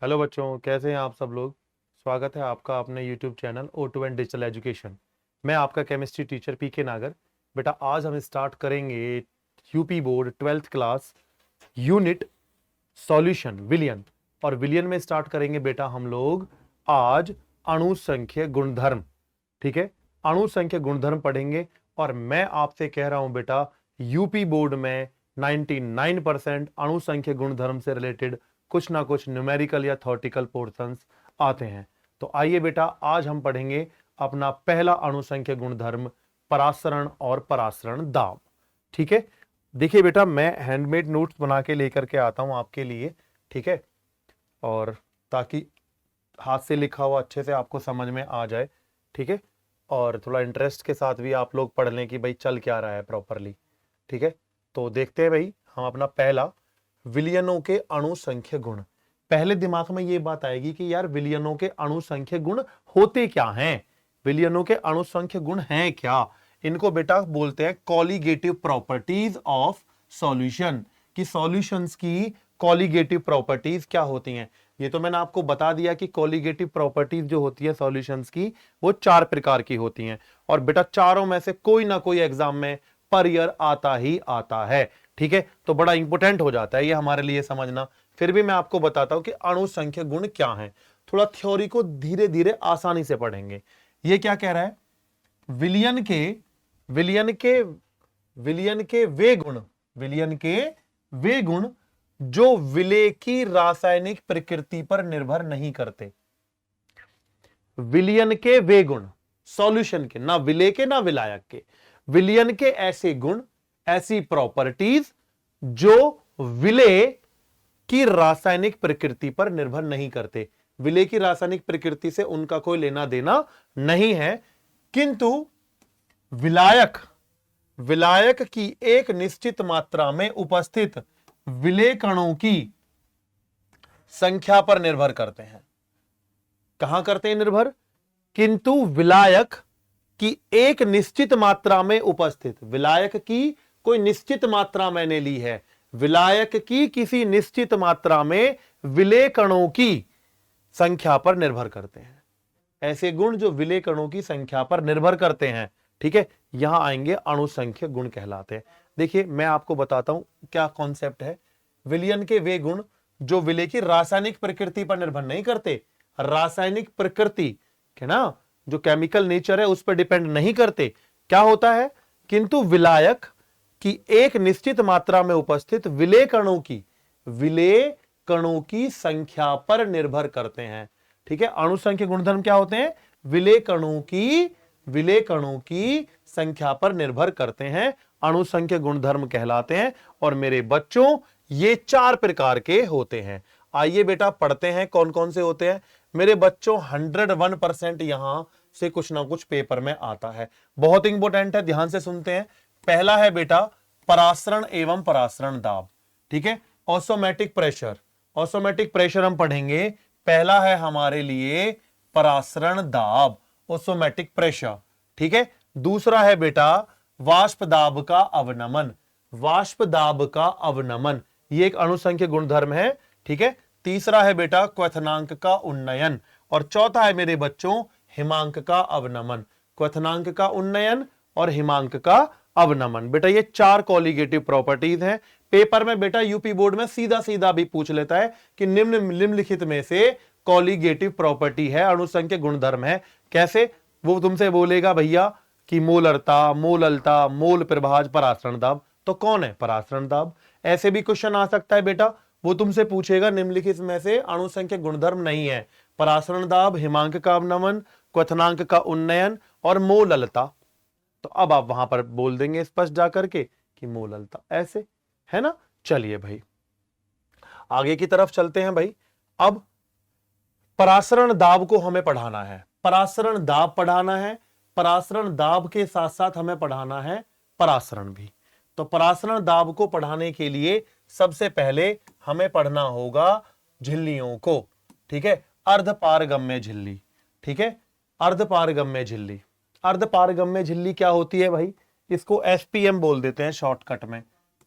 Hello बच्चों, कैसे हैं आप सब लोग। स्वागत है आपका अपने YouTube channel O2 and digital education. मैं आपका केमिस्ट्री टीचर पीके नागर। बेटा आज हम स्टार्ट करेंगे UP board 12th class unit solution विलियन। और विलियन में स्टार्ट करेंगे बेटा हम लोग आज अणु संख्य गुणधर्म। ठीक है, अणु संख्य गुणधर्म पढ़ेंगे। और मैं आपसे कह रहा हूं बेटा यूपी बोर्ड में 99% अणु संख्य गुणधर्म से रिलेटेड कुछ ना कुछ न्यूमेरिकल या थ्योरेटिकल पोर्शंस आते हैं। तो आइए बेटा आज हम पढ़ेंगे अपना पहला अणु संख्य गुणधर्म परासरण और परासरण दाब। ठीक है, देखिए बेटा मैं हैंडमेड नोट्स बना के लेकर के आता हूं आपके लिए। ठीक है, और ताकि हाथ से लिखा हुआ अच्छे से आपको समझ में आ जाए। ठीक है, और थोड़ा इंटरेस्ट के साथ भी आप लोग पढ़ लें कि भाई चल क्या रहा है प्रॉपरली। ठीक है, तो देखते हैं भाई हम अपना पहला विलियनों के अणु संख्य गुण। पहले दिमाग में ये बात आएगी कि यार विलियनों के अणु संख्य गुण होते क्या हैं, विलियनों के अणु संख्य गुण हैं क्या। इनको बेटा बोलते हैं कॉलीगेटिव प्रॉपर्टीज ऑफ सॉल्यूशन, कि सॉल्यूशंस की कॉलीगेटिव प्रॉपर्टीज क्या होती हैं। ये तो मैंने आपको बता दिया कि कॉलीगेटिव प्रॉपर्टीज जो होती है सॉल्यूशंस की वो 4 प्रकार की होती हैं। और बेटा चारों में से कोई ना कोई एग्जाम में पर ईयर आता ही आता है। ठीक है, तो बड़ा इंपॉर्टेंट हो जाता है ये हमारे लिए समझना। फिर भी मैं आपको बताता हूं कि अणु संख्य गुण क्या हैं। थोड़ा थ्योरी को धीरे धीरे आसानी से पढ़ेंगे। ये क्या कह रहा है, विलियन के विलियन के विलियन के वे गुण, विलियन के वे गुण जो विलेय की रासायनिक प्रकृति पर निर्भर नहीं करते। विलियन के वे गुण, सॉल्यूशन के, ना विलेय के ना विलायक के, विलियन के ऐसे गुण, ऐसी प्रॉपर्टीज जो विलेय की रासायनिक प्रकृति पर निर्भर नहीं करते। विलेय की रासायनिक प्रकृति से उनका कोई लेना देना नहीं है, किंतु विलायक विलायक की एक निश्चित मात्रा में उपस्थित विलेय कणों की संख्या पर निर्भर करते हैं। कहां करते हैं निर्भर, किंतु विलायक की एक निश्चित मात्रा में उपस्थित, विलायक की कोई निश्चित मात्रा मैंने ली है, विलायक की किसी निश्चित मात्रा में विलेय कणों की संख्या पर निर्भर करते हैं। ऐसे गुण जो विलेय कणों की संख्या पर निर्भर करते हैं। ठीक है, यहां आएंगे अणु संख्य गुण कहलाते हैं। देखिए मैं आपको बताता हूं क्या कॉन्सेप्ट है। विलियन के वे गुण जो विलेय की रासायनिक प्रकृति पर निर्भर नहीं करते, रासायनिक प्रकृति के ना जो केमिकल नेचर है उस पर डिपेंड नहीं करते। क्या होता है, किंतु विलायक की एक निश्चित मात्रा में उपस्थित विलेय कणों की संख्या पर निर्भर करते हैं। ठीक है, अणु संख्य गुणधर्म क्या होते हैं, विलेय कणों की संख्या पर निर्भर करते हैं, अणु संख्य गुणधर्म कहलाते हैं। और मेरे बच्चों ये 4 प्रकार के होते हैं। आइए बेटा पढ़ते हैं कौन कौन से होते हैं। मेरे बच्चों 101% यहां से कुछ ना कुछ पेपर में आता है, बहुत इंपॉर्टेंट है, ध्यान से सुनते हैं। पहला है बेटा परासरण एवं परासरण दाब। ठीक है, ऑसोमेटिक प्रेशर, ऑसोमेटिक प्रेशर हम पढ़ेंगे। पहला है हमारे लिए परासरण दाब, ऑसोमेटिक प्रेशर। ठीक है, दूसरा है बेटा वाष्प दाब का अवनमन, वाष्प दाब का अवनमन, ये एक अणुसंख्य गुणधर्म है। ठीक है, तीसरा है बेटा क्वथनांक का उन्नयन, और चौथा है मेरे बच्चों हिमांक का अवनमन, क्वथनांक का उन्नयन और हिमांक का अवनमन। बेटा ये 4 कॉलीगेटिव प्रॉपर्टीज हैं। पेपर में बेटा यूपी बोर्ड में सीधा सीधा भी पूछ लेता है कि निम्नलिखित में से कॉलीगेटिव प्रॉपर्टी है, अणुसंख्य गुणधर्म है। कैसे, वो तुमसे बोलेगा भैया कि मोलरता, मोललता, मोल प्रभाज, परासरण दाब, तो कौन है परासरण दाब। ऐसे भी क्वेश्चन आ सकता है बेटा, वो तुमसे पूछेगा निम्नलिखित में से अणुसंख्य गुणधर्म नहीं है, परासरण दाब, हिमांक का अवनमन, क्वथनांक का उन्नयन और मोललता। तो अब आप वहां पर बोल देंगे स्पष्ट जाकर के कि मोललता, ऐसे है ना। चलिए भाई आगे की तरफ चलते हैं भाई। अब परासरण दाब को हमें पढ़ाना है, परासरण दाब पढ़ाना है, परासरण दाब के साथ साथ हमें पढ़ाना है परासरण भी। तो परासरण दाब को पढ़ाने के लिए सबसे पहले हमें पढ़ना होगा झिल्लियों को। ठीक है, अर्धपारगम्य झिल्ली। ठीक है, अर्धपारगम्य झिल्ली, अर्धपारगम्य झिल्ली क्या होती है भाई, इसको एसपीएम बोल देते हैं शॉर्टकट में,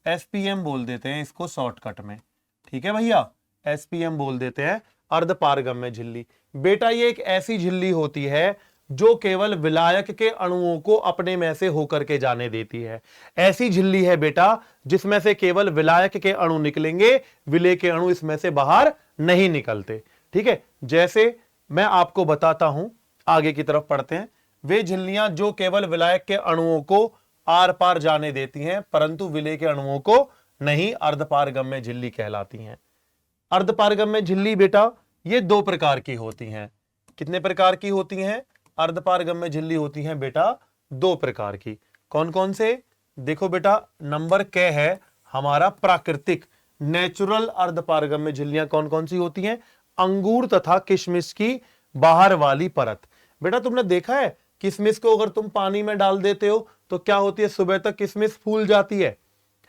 एसपीएम बोल देते हैं इसको शॉर्टकट में। ठीक है भैया, एसपीएम बोल देते हैं अर्धपारगम्य झिल्ली। बेटा ये एक ऐसी झिल्ली होती है जो केवल विलायक के अणुओं को अपने में से होकर के जाने देती है। ऐसी झिल्ली है बेटा जिसमें से केवल विलायक के अणु निकलेंगे, विलेय के अणु इसमें से बाहर नहीं निकलते। ठीक है, जैसे मैं आपको बताता हूं, आगे की तरफ पढ़ते हैं। वे झिल्लियां जो केवल विलायक के अणुओं को आर पार जाने देती हैं परंतु विलेय के अणुओं को नहीं, अर्धपारगम्य झिल्ली कहलाती हैं। अर्धपारगम्य झिल्ली बेटा ये दो प्रकार की होती हैं। कितने प्रकार की होती हैं? अर्धपारगम्य झिल्ली होती हैं बेटा दो प्रकार की। कौन कौन से? देखो बेटा, नंबर क है हमारा प्राकृतिक, नेचुरल अर्धपारगम्य झिल्लियां कौन कौन सी होती हैं? अंगूर तथा किशमिश की बाहर वाली परत। बेटा तुमने देखा है किशमिश को अगर तुम पानी में डाल देते हो तो क्या होती है? सुबह तक किशमिश फूल जाती है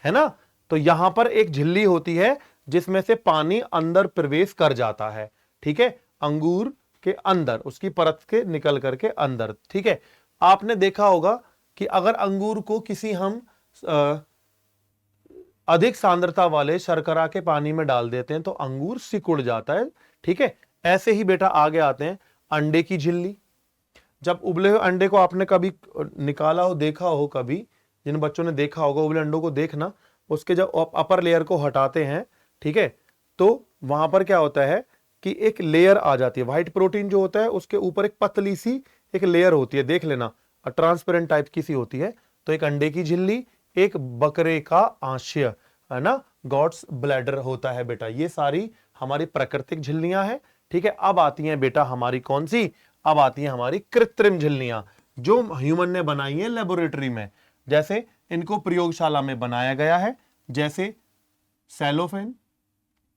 ना? तो यहां पर एक झिल्ली होती है जिसमें से पानी अंदर प्रवेश कर जाता है। ठीक है, अंगूर के अंदर, उसकी परत के निकल करके अंदर। ठीक है, आपने देखा होगा कि अगर अंगूर को किसी हम अधिक सांद्रता वाले शर्करा के पानी में डाल देते हैं तो अंगूर सिकुड़ जाता है। ठीक है, ऐसे ही बेटा आगे आते हैं अंडे की झिल्ली। जब उबले हुए अंडे को आपने कभी निकाला हो, देखा हो, कभी जिन बच्चों ने देखा होगा उबले अंडों को देखना, उसके जब अपर लेयर को हटाते हैं, ठीक है, तो वहां पर क्या होता है कि एक लेयर आ जाती है, व्हाइट प्रोटीन जो होता है उसके ऊपर एक पतली सी एक लेयर होती है, देख लेना, ट्रांसपेरेंट टाइप की सी होती है। तो एक अंडे की झिल्ली, एक बकरे का आंश्य, है ना, गॉड्स ब्लैडर होता है बेटा। ये सारी हमारी प्राकृतिक झिल्लियां हैं। ठीक है, अब आती हैं बेटा हमारी कौन सी? अब आती हैं हमारी कृत्रिम झिल्लियां जो ह्यूमन ने बनाई है लेबोरेटरी में। जैसे इनको प्रयोगशाला में बनाया गया है, जैसे सेलोफेन,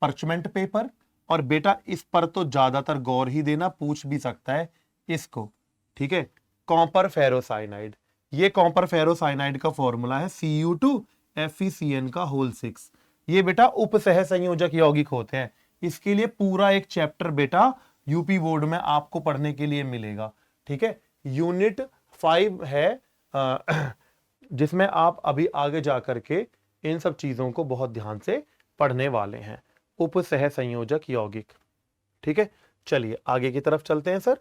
परचमेंट पेपर, और बेटा इस पर तो ज्यादातर गौर ही देना, पूछ भी सकता है इसको। ठीक है, कॉपर फेरोसाइनाइड। ये कॉपर फेरोसाइनाइड का फॉर्मूला है Cu2FeCN का होल 6। ये बेटा उपसह संयोजक यौगिक होते हैं। इसके लिए पूरा एक चैप्टर बेटा यूपी बोर्ड में आपको पढ़ने के लिए मिलेगा। ठीक है, यूनिट 5 है जिसमें आप अभी आगे जाकर के इन सब चीजों को बहुत ध्यान से पढ़ने वाले हैं, उपसह संयोजक यौगिक। ठीक है, चलिए आगे की तरफ चलते हैं सर,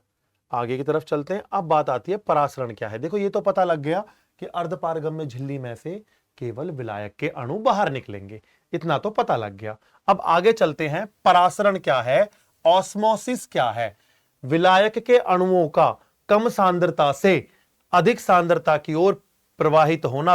आगे की तरफ चलते हैं। अब बात आती है परासरण क्या है। देखो ये तो पता लग गया कि अर्धपारगम्य झिल्ली में से केवल विलायक के अणु बाहर निकलेंगे, इतना तो पता लग गया। अब आगे चलते हैं, परासरण क्या है, ऑस्मोसिस क्या है। विलायक के अणुओं का कम सांद्रता से अधिक सांद्रता की ओर प्रवाहित होना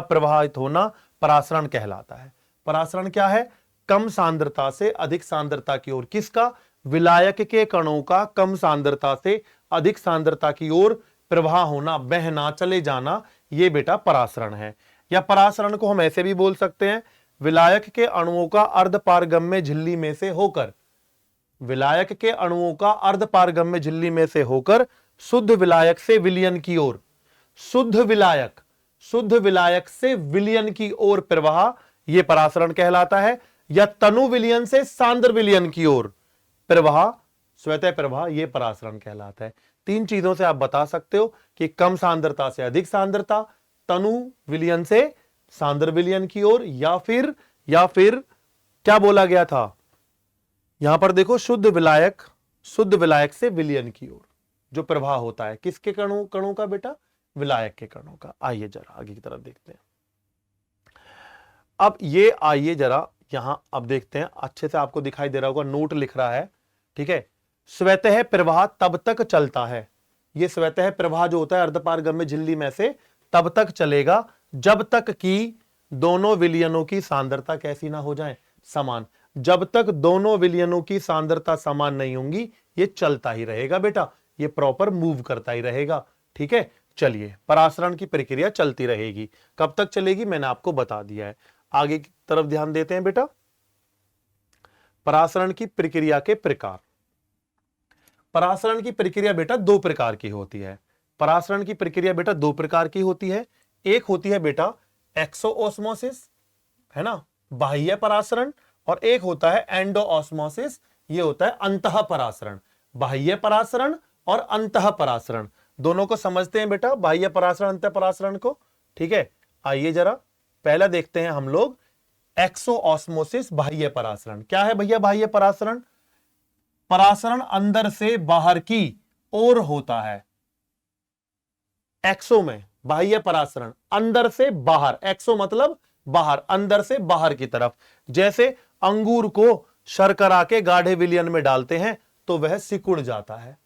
परासरण कहलाता है। परासरण क्या है? कम सांद्रता से अधिक सांद्रता की ओर, किसका? विलायक के कणों का कम सांद्रता से अधिक सांद्रता की ओर प्रवाह होना, बहना, चले जाना, ये बेटा परासरण है। या परासरण को हम ऐसे भी बोल सकते हैं, विलायक के अणुओं का अर्धपारगम्य झिल्ली में से होकर, विलायक के अणुओं का अर्धपारगम्य झिल्ली में से होकर शुद्ध विलायक से विलयन की ओर, शुद्ध विलायक से विलयन की ओर प्रवाह, यह परासरण कहलाता है। या तनु विलयन से सांद्र विलयन की ओर प्रवाह, स्वतः प्रवाह, यह परासरण कहलाता है। तीन चीजों से आप बता सकते हो कि कम सांद्रता से अधिक सांद्रता, तनु विलयन से सांद्र विलयन की ओर, या फिर क्या बोला गया था यहां पर? देखो, शुद्ध विलायक से विलयन की ओर जो प्रवाह होता है, किसके कणों का बेटा? विलायक के कणों का। आइए जरा आगे की तरफ देखते हैं। अब ये आइए जरा यहां अब देखते हैं, अच्छे से आपको दिखाई दे रहा होगा, नोट लिख रहा है। ठीक है, स्वतः प्रवाह तब तक चलता है, ये स्वतः प्रवाह जो होता है अर्धपारगम्य झिल्ली में से तब तक चलेगा जब तक कि दोनों विलयनों की सांद्रता कैसी ना हो जाए? समान। जब तक दोनों विलयनों की सांद्रता समान नहीं होंगी ये चलता ही रहेगा बेटा, ये प्रॉपर मूव करता ही रहेगा। ठीक है, चलिए परासरण की प्रक्रिया चलती रहेगी। कब तक चलेगी मैंने आपको बता दिया है। आगे की तरफ ध्यान देते हैं बेटा, परासरण की प्रक्रिया के प्रकार। परासरण की प्रक्रिया बेटा दो प्रकार की होती है। परासरण की प्रक्रिया बेटा दो प्रकार की होती है। एक होती है बेटा एक्सोऑस्मोसिस, है ना, बाह्य परासरण, और एक होता है एंडोऑस्मोसिस, ये होता है अंतः परासरण। बाह्य परासरण और अंतः परासरण दोनों को समझते हैं बेटा, बाह्य परासरण अंतः परासरण को। ठीक है, आइए जरा पहला देखते हैं हम लोग एक्सोऑस्मोसिस, बाह्य परासरण। क्या है भैया बाह्य परासरण? परासरण अंदर से बाहर की ओर होता है। एक्सो में बाह्य परासरण अंदर से बाहर, एक्सो मतलब बाहर, अंदर से बाहर की तरफ। जैसे अंगूर को शर्करा के गाढ़े विलयन में डालते हैं तो वह सिकुड़ जाता है।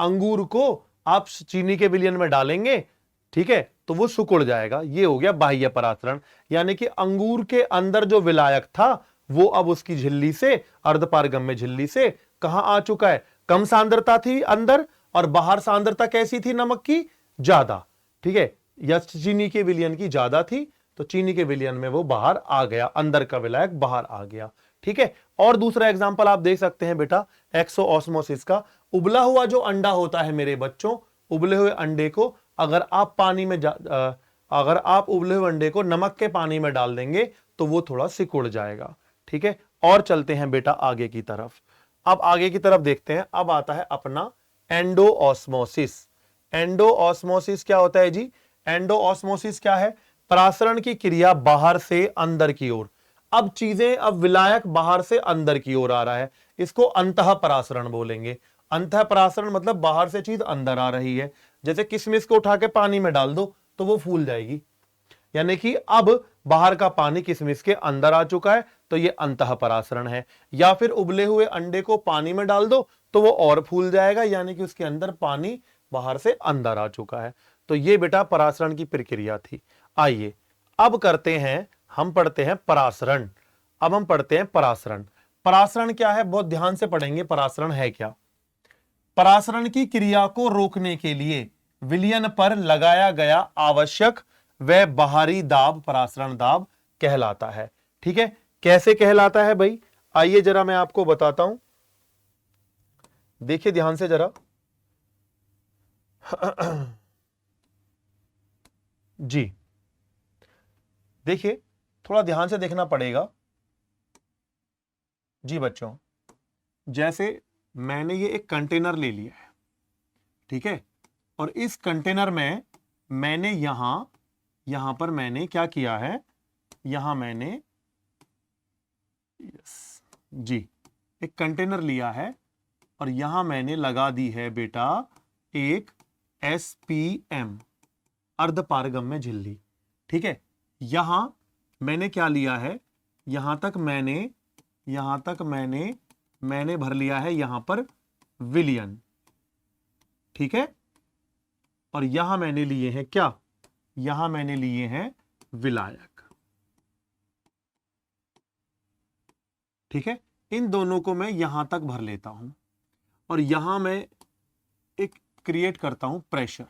अंगूर को आप चीनी के विलयन में डालेंगे, ठीक है, तो वो सिकुड़ जाएगा। ये हो गया बाह्य परासरण। यानी कि अंगूर के अंदर जो विलायक था वो अब उसकी झिल्ली से, अर्धपारगम्य झिल्ली से कहां आ चुका है, कम सांद्रता थी अंदर और बाहर सांद्रता कैसी थी नमक की, ज्यादा, ठीक है, या चीनी के विलयन की ज्यादा थी तो चीनी के विलयन में वो बाहर आ गया, अंदर का विलायक बाहर आ गया, ठीक है। और दूसरा एग्जांपल आप देख सकते हैं बेटा एक्सो ऑस्मोसिस का। उबला हुआ जो अंडा होता है मेरे बच्चों, उबले हुए अंडे को अगर आप पानी में अगर आप उबले हुए अंडे को नमक के पानी में डाल देंगे तो वो थोड़ा सिकुड़ जाएगा, ठीक है। और चलते हैं बेटा आगे की तरफ। अब आगे की तरफ देखते हैं। अब आता है अपना एंडोऑस्मोसिस। एंडोऑस्मोसिस क्या होता है जी? एंडोऑस्मोसिस क्या है? परासरण की क्रिया बाहर से अंदर की ओर। अब चीजें, अब विलायक बाहर से अंदर की ओर आ रहा है, इसको अंतः परासरण बोलेंगे। अंतः परासरण मतलब बाहर से चीज अंदर आ रही है। जैसे किशमिश को उठा के पानी में डाल दो तो वो फूल जाएगी, यानी कि अब बाहर का पानी किशमिश के अंदर आ चुका है तो ये अंतः परासरण है। या फिर उबले हुए अंडे को पानी में डाल दो तो वो और फूल जाएगा, यानी कि उसके अंदर पानी बाहर से अंदर आ चुका है। तो ये बेटा परासरण की प्रक्रिया थी। आइए अब करते हैं, हम पढ़ते हैं परासरण। अब हम पढ़ते हैं परासरण। परासरण क्या है, बहुत ध्यान से पढ़ेंगे परासरण है क्या। परासरण की क्रिया को रोकने के लिए विलयन पर लगाया गया आवश्यक वह बाहरी दाब परासरण दाब कहलाता है, ठीक है। कैसे कहलाता है भाई, आइए जरा मैं आपको बताता हूं, देखिए ध्यान से जरा जी देखिए, थोड़ा ध्यान से देखना पड़ेगा जी बच्चों। जैसे मैंने ये एक कंटेनर ले लिया है, ठीक है, और इस कंटेनर में मैंने यहां पर मैंने क्या किया है, यहां मैंने जी एक कंटेनर लिया है और यहां मैंने लगा दी है बेटा एक SPM अर्धपारगम्य झिल्ली, ठीक है। यहां मैंने क्या लिया है, यहां तक मैंने भर लिया है यहां पर विलयन, ठीक है, और यहां मैंने लिए हैं क्या, यहां मैंने लिए हैं विलायक, ठीक है। इन दोनों को मैं यहां तक भर लेता हूं और यहां मैं एक क्रिएट करता हूं प्रेशर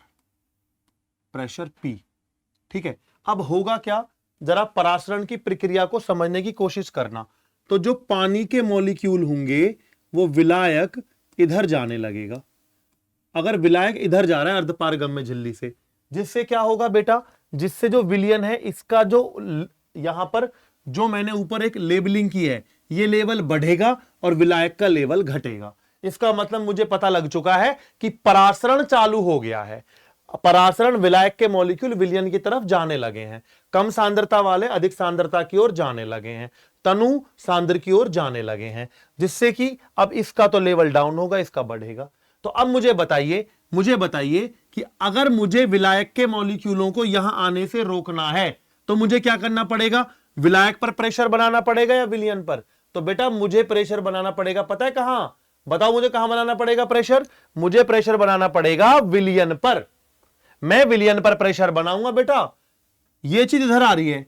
P, ठीक है। अब होगा क्या, जरा परासरण की प्रक्रिया को समझने की कोशिश करना। तो जो पानी के मॉलिक्यूल होंगे वो विलायक इधर जाने लगेगा। अगर विलायक इधर जा रहा है अर्धपारगम्य झिल्ली से, जिससे क्या होगा बेटा, जिससे जो विलयन है इसका जो यहां पर जो मैंने ऊपर एक लेबलिंग की है, ये लेवल बढ़ेगा और विलायक का लेवल घटेगा। इसका मतलब मुझे पता लग चुका है कि परासरण चालू हो गया है। परासरण, विलायक के मॉलिक्यूल विलयन की तरफ जाने लगे हैं, कम सांद्रता वाले अधिक सांद्रता की ओर जाने लगे हैं, तनु सांद्र की ओर जाने लगे हैं, जिससे कि अब इसका तो लेवल डाउन होगा, इसका बढ़ेगा। तो अब मुझे बताइए कि अगर मुझे विलायक के मॉलिक्यूलों को यहां आने से रोकना है तो मुझे क्या करना पड़ेगा, विलायक पर प्रेशर बनाना पड़ेगा या विलयन पर? तो बेटा मुझे प्रेशर बनाना पड़ेगा, पता है कहां, बताओ मुझे कहां बनाना पड़ेगा प्रेशर? मुझे प्रेशर बनाना पड़ेगा विलयन पर। मैं विलयन पर प्रेशर बनाऊंगा बेटा। ये चीज इधर आ रही है,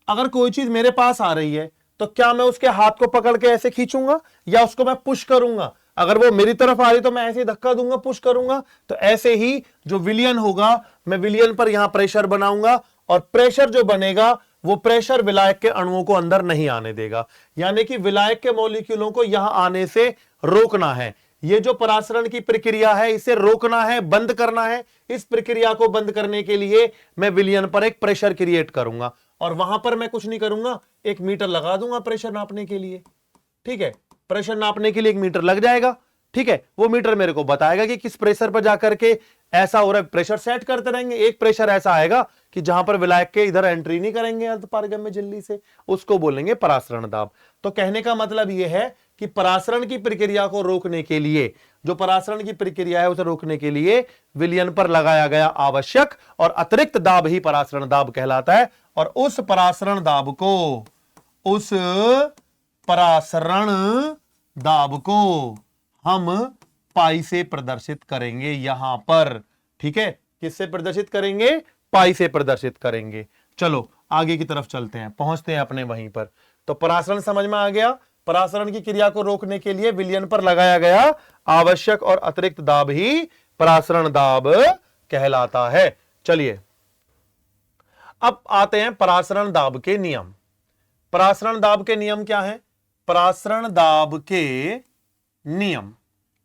अगर कोई चीज मेरे पास आ रही है तो क्या मैं उसके हाथ को पकड़ के ऐसे खींचूंगा या उसको मैं पुश करूंगा? अगर वो मेरी तरफ आ रही तो मैं ऐसे धक्का दूंगा, पुश करूंगा। तो ऐसे ही जो विलयन होगा, मैं विलयन पर यहां प्रेशर बनाऊंगा और प्रेशर जो बनेगा वो प्रेशर विलायक के अणुओं को अंदर नहीं आने देगा, यानी कि विलायक के मॉलिक्यूलों को यहां आने से रोकना है। ये जो परासरण की प्रक्रिया है इसे रोकना है, बंद करना है। इस प्रक्रिया को बंद करने के लिए मैं विलयन पर एक प्रेशर क्रिएट करूंगा और वहां पर मैं कुछ नहीं करूंगा, एक मीटर लगा दूंगा प्रेशर नापने के लिए, ठीक है। प्रेशर नापने के लिए एक मीटर लग जाएगा, ठीक है। वो मीटर मेरे को बताएगा कि किस प्रेशर पर जाकर के ऐसा हो रहा है, प्रेशर सेट करते रहेंगे। एक प्रेशर ऐसा आएगा कि जहां पर विलायक के इधर एंट्री नहीं करेंगे अर्धपारगम्य झिल्ली से, उसको बोलेंगे परासरण दाब। तो कहने का मतलब यह है कि परासरण की प्रक्रिया को रोकने के लिए, जो परासरण की प्रक्रिया है उसे रोकने के लिए विलयन पर लगाया गया आवश्यक और अतिरिक्त दाब ही परासरण दाब कहलाता है। और उस परासरण दाब को हम पाई से प्रदर्शित करेंगे यहां पर। ठीक है, किससे प्रदर्शित करेंगे? पाई से प्रदर्शित करेंगे। चलो आगे की तरफ चलते हैं, पहुंचते हैं अपने वहीं पर। तो परासरण समझ में आ गया। परासरण की क्रिया को रोकने के लिए विलयन पर लगाया गया आवश्यक और अतिरिक्त दाब ही परासरण दाब कहलाता है। चलिए अब आते हैं परासरण दाब के नियम। परासरण दाब के नियम क्या है? परासरण दाब के नियम,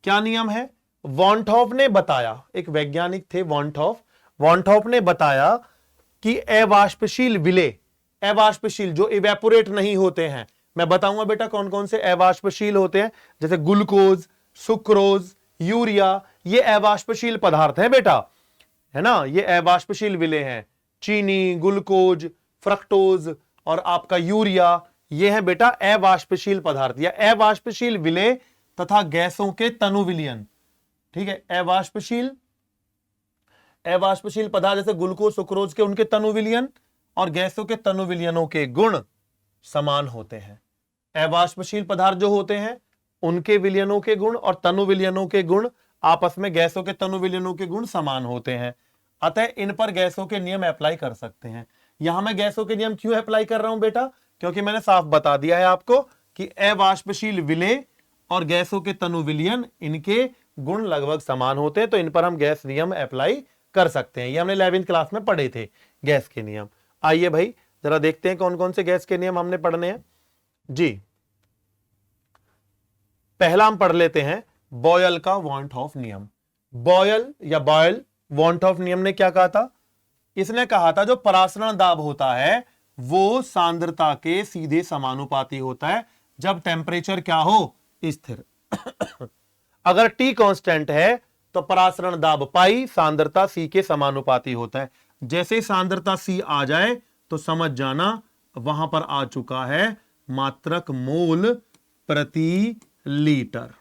क्या नियम है? वॉन्टहोफ ने बताया, एक वैज्ञानिक थे वॉन्टहोफ ने बताया कि अवाष्पशील विलेय, अवाष्पशील जो इवेपोरेट नहीं होते हैं, मैं बताऊंगा बेटा कौन कौन से अवाष्पशील होते हैं, जैसे ग्लूकोज, सुक्रोज, यूरिया, ये अवाष्पशील पदार्थ हैं बेटा, है ना, ये अवाष्पशील विलेय हैं। चीनी, ग्लूकोज, फ्रक्टोज और आपका यूरिया, ये है बेटा अवाष्पशील पदार्थ या अवाष्पशील विलेय तथा गैसों के तनु विलयन। ठीक है, अवाष्पशील पदार्थ जैसे ग्लूकोज, सुक्रोज के उनके तनु विलयन और गैसों के तनु विलयनों के गुण समान होते हैं। अवाष्पशील पदार्थ जो होते हैं उनके विलयनों के गुण और तनु विलयनों के गुण आपस में गैसों के तनु विलयनों के गुण समान होते हैं, अतः इन पर गैसों के नियम अप्लाई कर सकते हैं। यहां मैं गैसों के नियम क्यों अप्लाई कर रहा हूं बेटा? क्योंकि मैंने साफ बता दिया है आपको कि अवाष्पशील विलेय और गैसों के तनु विलयन इनके गुण लगभग समान होते हैं, तो इन पर हम गैस नियम अप्लाई कर सकते हैं। ये हमने 11वीं क्लास में पढ़े थे गैस के नियम। आइए भाई जरा देखते हैं कौन कौन से गैस के नियम हमने पढ़ने हैं जी। पहला हम पढ़ लेते हैं बॉयल का वॉन्टहोफ नियम। बॉयल वॉन्टहोफ नियम ने क्या कहा था? इसने कहा था जो परासरण दाब होता है वो सांद्रता के सीधे समानुपाती होता है जब टेम्परेचर क्या हो? स्थिर। अगर T कांस्टेंट है तो परासरण दाब पाई सांद्रता C के समानुपाती होता है। जैसे सांद्रता C आ जाए तो समझ जाना वहां पर आ चुका है मात्रक मोल प्रति लीटर,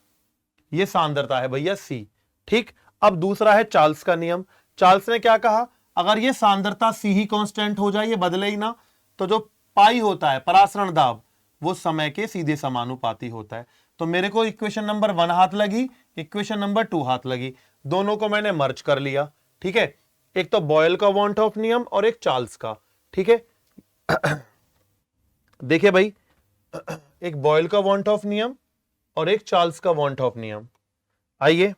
यह सांद्रता है भैया C। ठीक, अब दूसरा है चार्ल्स का नियम। चार्ल्स ने क्या कहा? अगर ये सांद्रता C ही कांस्टेंट हो जाए, ये बदले ही ना, तो जो पाई होता है परासरण दाब वो समय के सीधे समानुपाती होता है। तो मेरे को इक्वेशन नंबर 1 हाथ लगी, इक्वेशन नंबर 2 हाथ लगी, दोनों को मैंने मर्ज कर लिया। ठीक है, एक तो बॉयल का वॉन्टहोफ नियम और एक चार्ल्स का। ठीक है, देखिए भाई, एक बॉयल का वॉन्टहोफ नियम और एक चार्ल्स का वॉन्टहोफ नियम। आइए,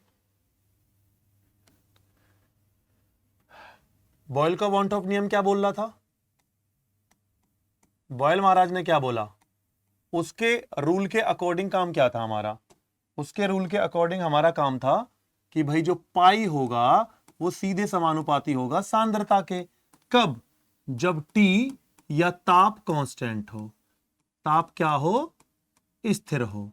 बॉयल का वॉन्टहोफ नियम क्या बोल रहा था? बॉयल महाराज ने क्या बोला? उसके रूल के अकॉर्डिंग काम क्या था हमारा? उसके रूल के अकॉर्डिंग हमारा काम था कि भाई जो पाई होगा वो सीधे समानुपाती होगा सांद्रता के। कब? जब T या ताप कांस्टेंट हो, ताप क्या हो? स्थिर हो।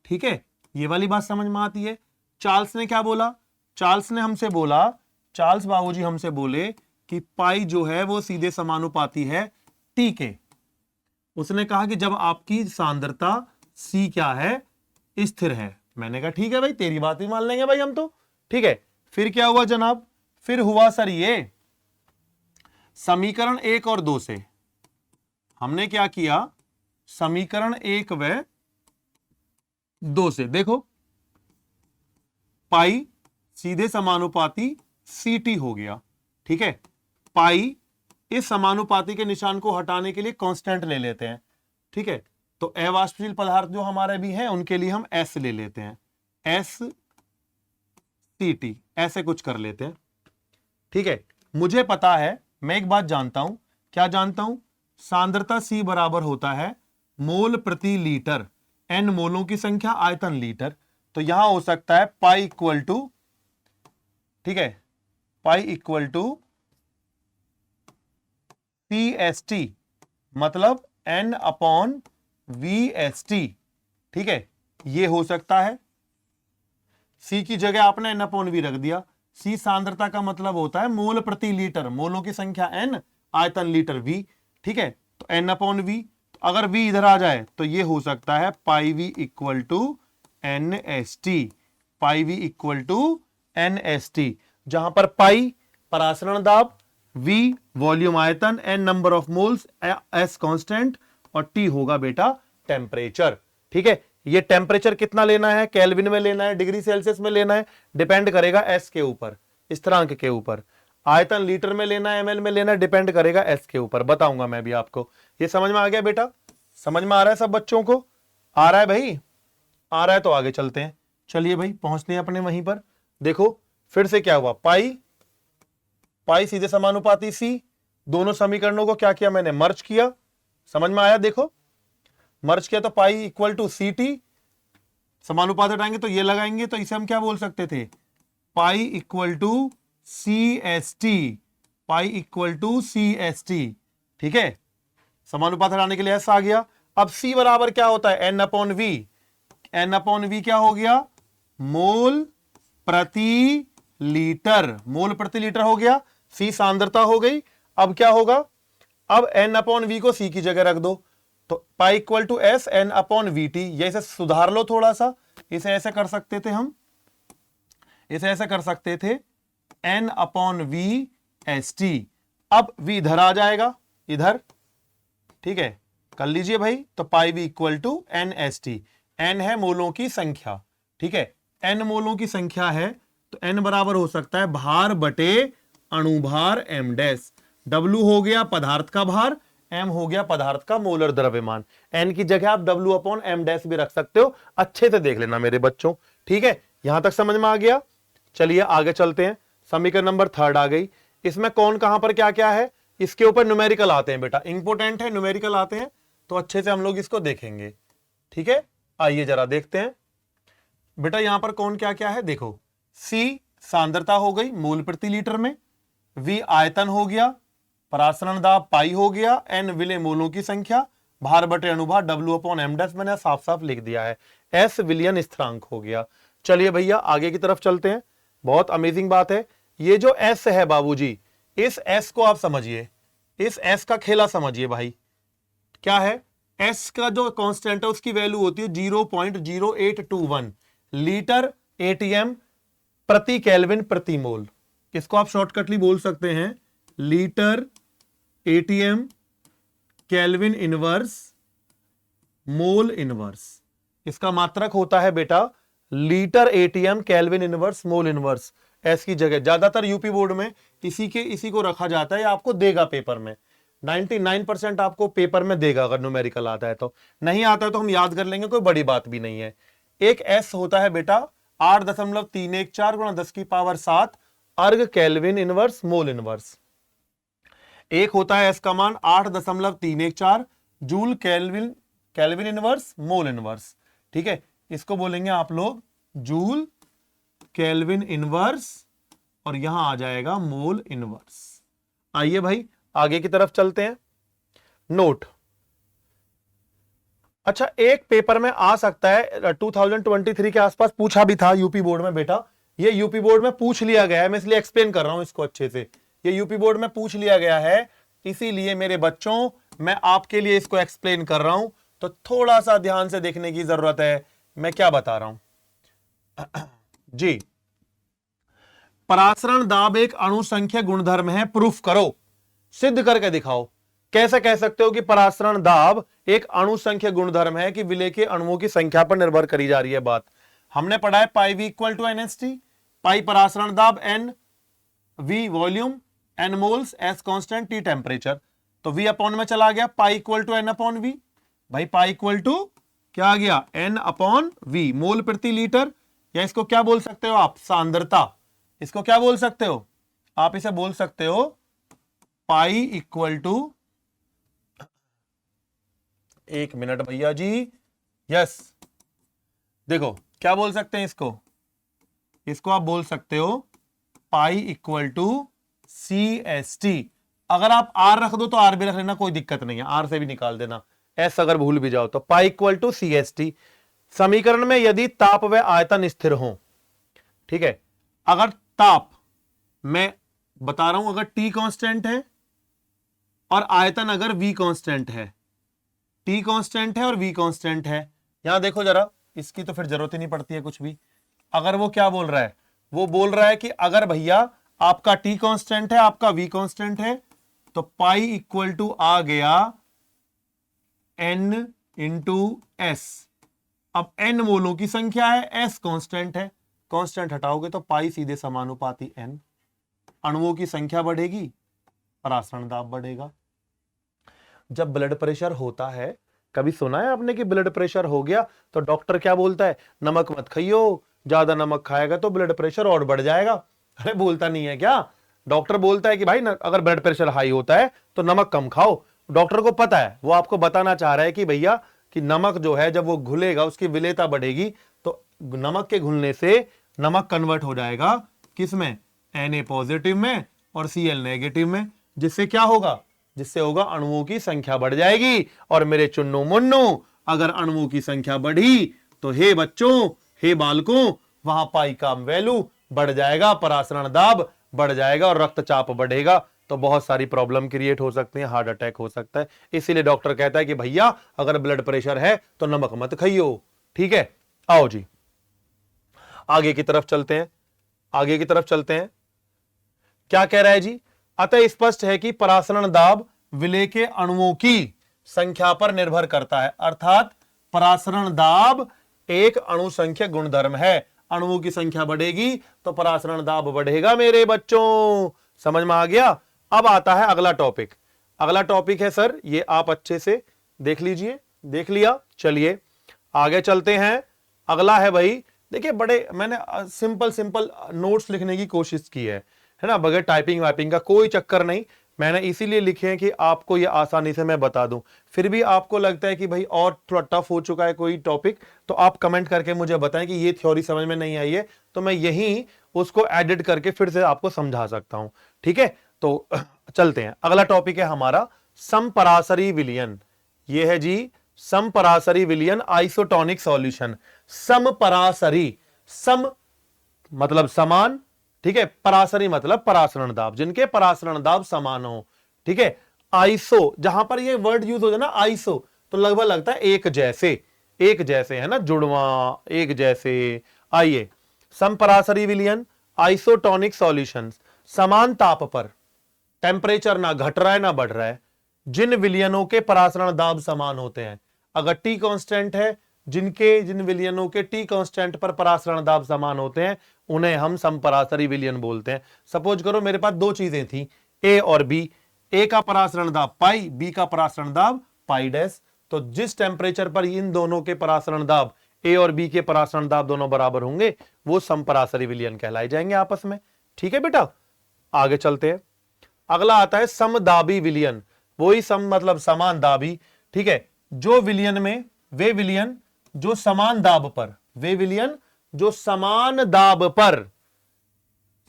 ठीक है, ये वाली बात समझ में आती है। चार्ल्स ने क्या बोला? चार्ल्स ने हमसे बोला, चार्ल्स बाबूजी हमसे बोले कि पाई जो है वो सीधे समानुपाती है T के। उसने कहा कि जब आपकी सांद्रता C क्या है? स्थिर है। मैंने कहा ठीक है भाई, तेरी बात भी मान लेंगे भाई हम तो। ठीक है, फिर क्या हुआ जनाब? फिर हुआ सर ये समीकरण 1 और 2 से हमने क्या किया? समीकरण 1 व 2 से देखो पाई सीधे समानुपाती CT हो गया। ठीक है, पाई इस समानुपाती के निशान को हटाने के लिए कांस्टेंट ले लेते हैं। ठीक है, तो अवाष्पशील पदार्थ जो हमारे भी हैं उनके लिए हम S ले लेते हैं, SCT ऐसे कुछ कर लेते हैं। ठीक है, मुझे पता है, मैं एक बात जानता हूं। क्या जानता हूं? सांद्रता C बराबर होता है मोल प्रति लीटर, N मोलों की संख्या आयतन लीटर। तो यहां हो सकता है पाई इक्वल टू, ठीक है, पाई इक्वल टू CST मतलब N अपॉन VST। ठीक है, ये हो सकता है। C की जगह आपने N अपॉन V रख दिया। C सांद्रता का मतलब होता है मोल प्रति लीटर, मोलों की संख्या N, आयतन लीटर V। ठीक है, तो N अपॉन V, अगर v इधर आ जाए तो ये हो सकता है pi v equal to N S T, pi v equal to N S T, जहां पर पाई परासरण दाब, v वॉल्यूम आयतन, n number of moles, s constant और t होगा बेटा टेम्परेचर। ठीक है, ये टेम्परेचर कितना लेना है, केल्विन में लेना है, डिग्री सेल्सियस में लेना है, डिपेंड करेगा s के ऊपर, स्थिरांक के ऊपर। आयतन लीटर में लेना है, ml में लेना है, डिपेंड करेगा s के ऊपर। बताऊंगा मैं भी आपको। ये समझ में आ गया बेटा? समझ में आ रहा है सब बच्चों को? आ रहा है भाई? आ रहा है तो आगे चलते हैं। चलिए भाई पहुंचते हैं अपने वहीं पर। देखो फिर से क्या हुआ, पाई पाई सीधे समानुपाती सी, दोनों समीकरणों को क्या किया मैंने, मर्ज किया। समझ में आया? देखो मर्ज किया तो pi equal to C T, समानुपात हटाएंगे तो ये लगाएंगे, तो इसे हम क्या बोल सकते थे, pi equal to C S T, pi equal to C S T. ठीक है, समानुपात हटाने के लिए एस आ गया। अब सी बराबर क्या होता है, N upon V. N upon V क्या हो गया, मोल प्रति लीटर, मोल प्रति लीटर हो गया। सी सांद्रता हो गई। अब क्या होगा, अब एन अपॉन वी को सी की जगह रख दो, तो pi equal to S N upon V T. ये इसे सुधार लो थोड़ा सा, इसे ऐसे कर सकते थे हम, इसे ऐसे कर सकते थे N upon V S T. अब वी इधर आ जाएगा, इधर। ठीक है, कर लीजिए भाई। तो pi V equal to N S T. N है मोलों की संख्या। ठीक है, एन मोलों की संख्या है तो एन बराबर हो सकता है भार बटे अणुभार एम डैश। डब्ल्यू हो गया पदार्थ का भार, एम हो गया पदार्थ का मोलर द्रव्यमान। एन की जगह आप डब्ल्यू अपॉन एम डैश भी रख सकते हो। अच्छे से देख लेना मेरे बच्चों। ठीक है, यहां तक समझ में आ गया? चलिए आगे चलते हैं। समीकरण नंबर 3 आ गई। इसमें कौन कहां पर क्या क्या है, इसके ऊपर न्यूमेरिकल आते हैं बेटा, इंपोर्टेंट है, न्यूमेरिकल आते हैं तो अच्छे से हम लोग इसको देखेंगे। ठीक है, आइए जरा देखते हैं बेटा यहां पर कौन क्या क्या है। देखो सी सांद्रता हो गई मोल प्रति लीटर में, वी आयतन हो गया, परासरण दाब पाई हो गया, एन विलय मोलों की संख्या, भार बटे अणुभार डब्ल्यू अपॉन एम डैश मैंने साफ साफ लिख दिया है, एस विलियन स्थिरांक हो गया। चलिए भैया आगे की तरफ चलते हैं। बहुत अमेजिंग बात है, ये जो एस है बाबूजी, इस एस को आप समझिए, इस एस का खेला समझिए भाई। क्या है, एस का जो कांस्टेंट है उसकी वैल्यू होती है 0.0821 लीटर एटीएम प्रति केल्विन प्रति मोल। इसको आप शॉर्टकटली बोल सकते हैं litre ATM kelvin inverse mole inverse. इसका मात्रक होता है बेटा litre ATM kelvin inverse mole inverse. S की जगह ज्यादातर यूपी बोर्ड में इसी को रखा जाता है, आपको देगा पेपर में। 99% आपको पेपर में देगा अगर न्यूमेरिकल आता है तो। नहीं आता है तो हम याद कर लेंगे, कोई बड़ी बात भी नहीं है। एक एस होता है बेटा 8.314 गुणा 10 की पावर 7 अर्ग केल्विन इनवर्स मोल इनवर्स। एक होता है एस का मान 8.314 joule kelvin inverse mole inverse. ठीक है, इसको बोलेंगे आप लोग जूल केल्विन इनवर्स और यहां आ जाएगा मोल इनवर्स। आइए भाई आगे की तरफ चलते हैं। नोट, अच्छा एक पेपर में आ सकता है 2023 के आसपास पूछा भी था यूपी बोर्ड में बेटा, ये यूपी बोर्ड में पूछ लिया गया है, मैं इसलिए एक्सप्लेन कर रहा हूं इसको अच्छे से। ये यूपी बोर्ड में पूछ लिया गया है, इसीलिए मेरे बच्चों मैं आपके लिए इसको एक्सप्लेन कर रहा हूं, तो थोड़ा सा ध्यान से देखने की जरूरत है मैं क्या बता रहा हूं। जी, परासरण दाब एक अणु संख्या गुणधर्म है, प्रूफ करो, सिद्ध करके दिखाओ। कैसे कह सकते हो कि परासरण दाब एक अणु संख्या गुणधर्म है कि विलय के अणुओं की संख्या पर निर्भर करी जा रही है बात। हमने पढ़ा है pi V equal to N S T, pi परासरण दाब, N V volume, N moles, S constant, T temperature. तो वी अपॉन में चला गया, pi equal to N upon V. भाई पाई इक्वल टू क्या आ गया, एन अपॉन वी, मोल प्रति लीटर, या इसको क्या बोल सकते हो आप, सांद्रता। इसको क्या बोल सकते हो आप, इसे बोल सकते हो पाई इक्वल टू, एक मिनट भैया जी, यस, देखो क्या बोल सकते हैं इसको आप बोल सकते हो pi equal to C S T. अगर आप आर रख दो तो आर भी रख लेना, कोई दिक्कत नहीं है, आर से भी निकाल देना, एस अगर भूल भी जाओ तो। Pi equal to C S T. समीकरण में यदि ताप व आयतन स्थिर हो, ठीक है, अगर ताप, मैं बता रहा हूं, अगर टी कांस्टेंट है और आयतन अगर वी कांस्टेंट है, टी कांस्टेंट है और वी कांस्टेंट है। यहां देखो जरा, इसकी तो फिर जरूरत ही नहीं पड़ती है कुछ भी। अगर वो क्या बोल रहा है, वो बोल रहा है कि अगर भैया आपका टी कांस्टेंट है, आपका वी कांस्टेंट है, तो पाई इक्वल टू आ गया n इंटू एस। अब n मोलों की संख्या है, s कांस्टेंट है, कांस्टेंट हटाओगे तो पाई सीधे समानुपाती n। अणुओं की संख्या बढ़ेगी, परासरण दाब बढ़ेगा। जब ब्लड प्रेशर होता है, कभी सुना है आपने कि ब्लड प्रेशर हो गया तो डॉक्टर क्या बोलता है, नमक मत खाइयो, ज्यादा नमक खाएगा तो ब्लड प्रेशर और बढ़ जाएगा। अरे बोलता नहीं है क्या? डॉक्टर बोलता है कि भाई अगर ब्लड प्रेशर हाई होता है तो नमक कम खाओ। डॉक्टर को पता है, वो आपको बताना चाह रहा है कि भैया कि नमक जो है जब वो घुलेगा उसकी विलेयता बढ़ेगी, तो नमक के घुलने से नमक कन्वर्ट हो जाएगा किसमें, Na पॉजिटिव में और Cl नेगेटिव में। जिससे क्या होगा, जिससे होगा अणुओं की संख्या बढ़ जाएगी। और मेरे चुन्नू मुन्नू, अगर अणुओं की संख्या बढ़ी तो हे बच्चों, हे बालकों, वहां पाई का वैल्यू बढ़ जाएगा, परासरण दाब बढ़ जाएगा और रक्तचाप बढ़ेगा। तो बहुत सारी प्रॉब्लम क्रिएट हो सकती है, हार्ट अटैक हो सकता है। इसीलिए डॉक्टर कहता है कि भैया अगर ब्लड प्रेशर है तो नमक मत खाइयो। ठीक है, आओ जी आगे की तरफ चलते हैं, आगे की तरफ चलते हैं। क्या कह रहा है जी, अतः स्पष्ट है कि परासरण दाब विलेय के अणुओं की संख्या पर निर्भर करता है। अर्थात परासरण दाब एक अणु संख्या गुणधर्म है। अणुओं की संख्या बढ़ेगी तो परासरण दाब बढ़ेगा मेरे बच्चों, समझ में आ गया। अब आता है अगला टॉपिक। अगला टॉपिक है सर, ये आप अच्छे से देख लीजिए, देख लिया, चलिए आगे चलते हैं। अगला है भाई, देखिए बड़े मैंने सिंपल सिंपल नोट्स लिखने की कोशिश की है ना, बगैर टाइपिंग वाइपिंग का कोई चक्कर नहीं। मैंने इसीलिए लिखे हैं कि आपको ये आसानी से मैं बता दूं। फिर भी आपको लगता है कि भाई और थोड़ा टफ हो चुका है कोई टॉपिक, तो आप कमेंट करके मुझे बताएं कि ये थ्योरी समझ में नहीं आई है, तो मैं यहीं उसको एडिट करके फिर से आपको समझा सकता हूं। ठीक है, तो चलते हैं। अगला टॉपिक है हमारा समपरासरी विलयन। ये है जी समपरासरी विलयन आइसोटोनिक सॉल्यूशन। समपरासरी, सम मतलब समान, ठीक है, परासरी मतलब परासरण दाब, जिनके परासरण दाब समान हो। ठीक है, आइसो, जहां पर ये वर्ड यूज हो जाए ना आइसो, तो लगभग लगता है एक जैसे, एक जैसे है ना, जुड़वा, एक जैसे। आइए, समपरासरी विलयन आइसोटोनिक सॉल्यूशंस, समान ताप पर, टेम्परेचर ना घट रहा है ना बढ़ रहा है, जिन विलयनों के परासरण दाब समान होते हैं। अगर टी कांस्टेंट है, जिन विलयनों के टी कांस्टेंट पर परासरण दाब समान होते हैं, उन्हें हम समपरासरी विलयन बोलते हैं। सपोज करो मेरे पास दो चीजें थी, ए और बी, ए का परासरण दाब पाई, बी का परासरण दाब पाई डैश। तो जिस टेम्परेचर पर इन दोनों के परासरण दाब, ए और बी के परासरण दाब दोनों बराबर होंगे, वो समपरासरी विलयन कहलाए जाएंगे आपस में। ठीक है बेटा, आगे चलते हैं। अगला आता है समदाबी विलयन, वही सम मतलब समान दाबी। ठीक है, जो विलयन में, वे विलयन जो समान दाब पर, वे विलयन जो समान दाब पर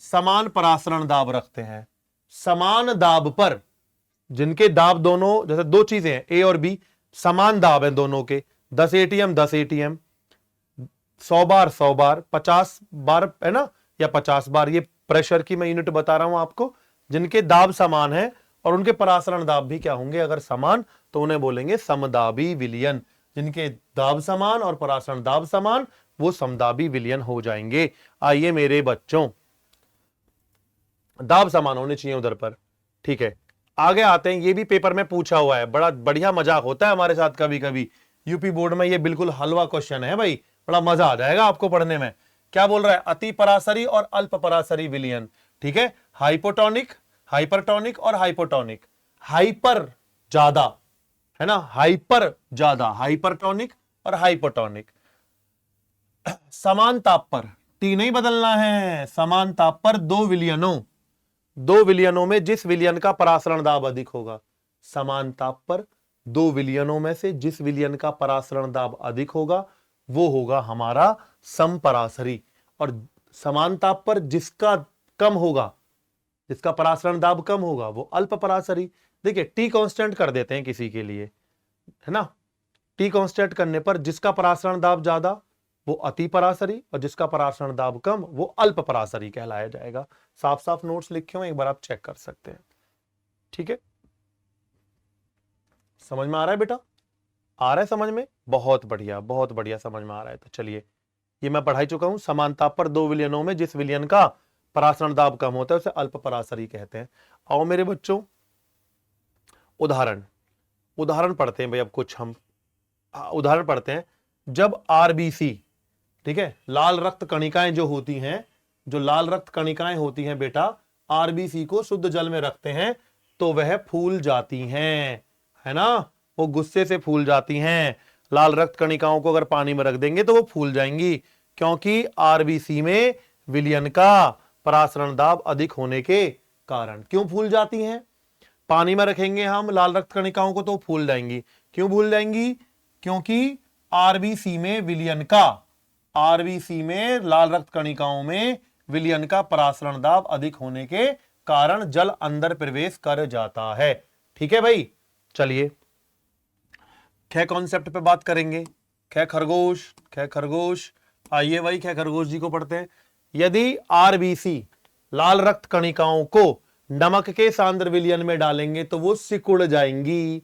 समान परासरण दाब रखते हैं। समान दाब पर, जिनके दाब दोनों, जैसे दो चीजें हैं ए और बी, समान दाब है दोनों के, 10 एटीएम 10 एटीएम, 100 बार 100 बार, 50 बार है ना, या 50 बार, ये प्रेशर की मैं यूनिट बता रहा हूं आपको। जिनके दाब समान है और उनके परासरण दाब भी क्या होंगे, अगर समान, तो उन्हें बोलेंगे समदाबी विलयन। जिनके दाब समान और परासरण दाब समान, वो समदाबी विलयन हो जाएंगे। आइए मेरे बच्चों, दाब समान होने चाहिए उधर पर। ठीक है, आगे आते हैं। ये भी पेपर में पूछा हुआ है, बड़ा बढ़िया मजाक होता है हमारे साथ कभी कभी यूपी बोर्ड में। ये बिल्कुल हलवा क्वेश्चन है भाई, बड़ा मजा आ जाएगा आपको पढ़ने में। क्या बोल रहा है, अति परासरी और अल्प परासरी विलयन। ठीक है, हाइपोटोनिक, हाइपरटोनिक और हाइपोटोनिक। हाइपर ज्यादा है ना, हाइपर ज्यादा, हाइपरटोनिक और हाइपोटोनिक। समान ताप पर, टी नहीं बदलना है, समान ताप पर दो विलयनों में जिस विलयन का परासरण दाब अधिक होगा। समान ताप पर दो विलयनों में से जिस विलयन का परासरण दाब अधिक होगा, वो होगा हमारा समपरासरी। और समान ताप पर जिसका कम होगा, जिसका परासरण दाब कम होगा, वो अल्प परासरी। देखिए टी कांस्टेंट कर देते हैं किसी के लिए, है ना, टी कांस्टेंट करने पर जिसका परासरण दाब ज्यादा वो अति परासरी, और जिसका परासरण दाब कम वो अल्प परासरी कहलाया जाएगा। साफ साफ नोट्स लिखे हो, एक बार आप चेक कर सकते हैं। ठीक है, समझ में आ रहा है बेटा? आ रहा है समझ में? बहुत बढ़िया समझ में आ रहा है। तो चलिए, ये मैं पढ़ा ही चुका हूं। समानता पर दो विलयनों में जिस विलयन का परासरण दाब कम होता है उसे अल्प परासरी कहते हैं। आओ मेरे बच्चों, उदाहरण पढ़ते हैं भाई। अब कुछ हम उदाहरण पढ़ते हैं। जब आरबीसी, ठीक है, लाल रक्त कणिकाएं जो होती हैं, जो लाल रक्त कणिकाएं होती हैं बेटा, आरबीसी को शुद्ध जल में रखते हैं तो वह फूल जाती हैं, है ना? वो गुस्से से फूल जाती हैं। लाल रक्त कणिकाओं को अगर पानी में रख देंगे तो वो फूल जाएंगी, क्योंकि आरबीसी में विलयन का परासरण दाब अधिक होने के कारण। क्यों फूल जाती हैं? पानी में रखेंगे हम लाल रक्त कणिकाओं को तो फूल जाएंगी। क्यों भूल जाएंगी? क्योंकि आरबीसी में विलयन का, आरबीसी में लाल रक्त कणिकाओं में विलयन का परासरण दाब अधिक होने के कारण जल अंदर प्रवेश कर जाता है। ठीक है भाई, चलिए ख कॉन्सेप्ट पे बात करेंगे। ख खरगोश, आइए भाई ख खरगोश जी को पढ़ते हैं। यदि आरबीसी लाल रक्त कणिकाओं को नमक के सांद्र विलयन में डालेंगे तो वो सिकुड़ जाएंगी,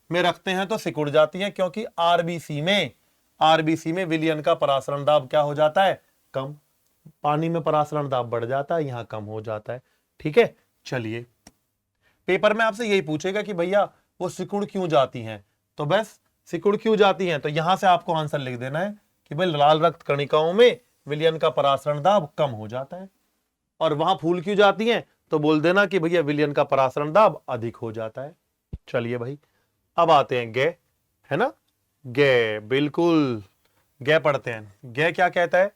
में रखते हैं तो सिकुड़ जाती हैं, क्योंकि आरबीसी में विलयन का परासरण दाब क्या हो जाता है? कम। पानी में परासरण दाब बढ़ जाता है, यहां कम हो जाता है। ठीक है, चलिए पेपर में आपसे यही पूछेगा कि भैया वो सिकुड़ क्यों जाती हैं, तो बस सिकुड़ क्यों जाती हैं तो यहां से आपको आंसर लिख देना है कि भाई लाल रक्त कणिकाओं में विलयन का परासरण दाब कम हो जाता है। और वहां फूल क्यों जाती हैं तो बोल देना कि भैया विलयन का परासरण दाब अधिक हो जाता है। चलिए भाई, अब आते हैं गे, है ना? गे, बिल्कुल गे पढ़ते हैं। गे क्या कहता है?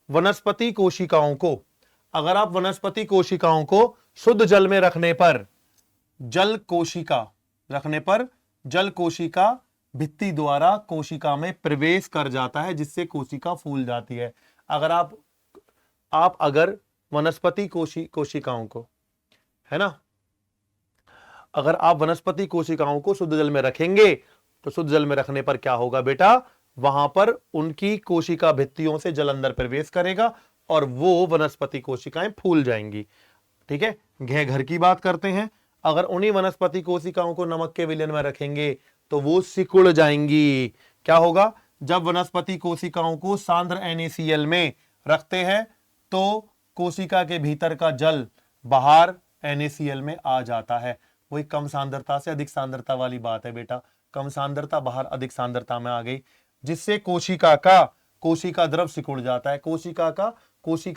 वनस्पति कोशिकाओं को, अगर आप वनस्पति कोशिकाओं को शुद्ध जल में रखने पर जल कोशिका भित्ति द्वारा कोशिका में प्रवेश कर जाता है, जिससे कोशिका फूल जाती है। अगर आप अगर वनस्पति कोशिकाओं को, है ना, अगर आप वनस्पति कोशिकाओं को शुद्ध जल में रखेंगे तो शुद्ध जल में रखने पर क्या होगा बेटा? वहां पर उनकी कोशिका भित्तियों से जल अंदर प्रवेश करेगा और वो वनस्पति कोशिकाएं फूल जाएंगी। ठीक है, घर की बात करते हैं। अगर उन्हीं वनस्पति कोशिकाओं को नमक के विलयन में रखेंगे तो वो सिकुड़ जाएंगी। क्या होगा? जब वनस्पति कोशिकाओं को सांद्र NaCl में रखते हैं तो कोशिका के भीतर का जल बाहर NaCl में आ जाता है। वही कम सांद्रता से अधिक सांद्रता वाली बात है बेटा। कम सांद्रता बाहर अधिक सांद्रता में आ गई, जिससे कोशिका द्रव सिकुड़ जाता है। कोशिका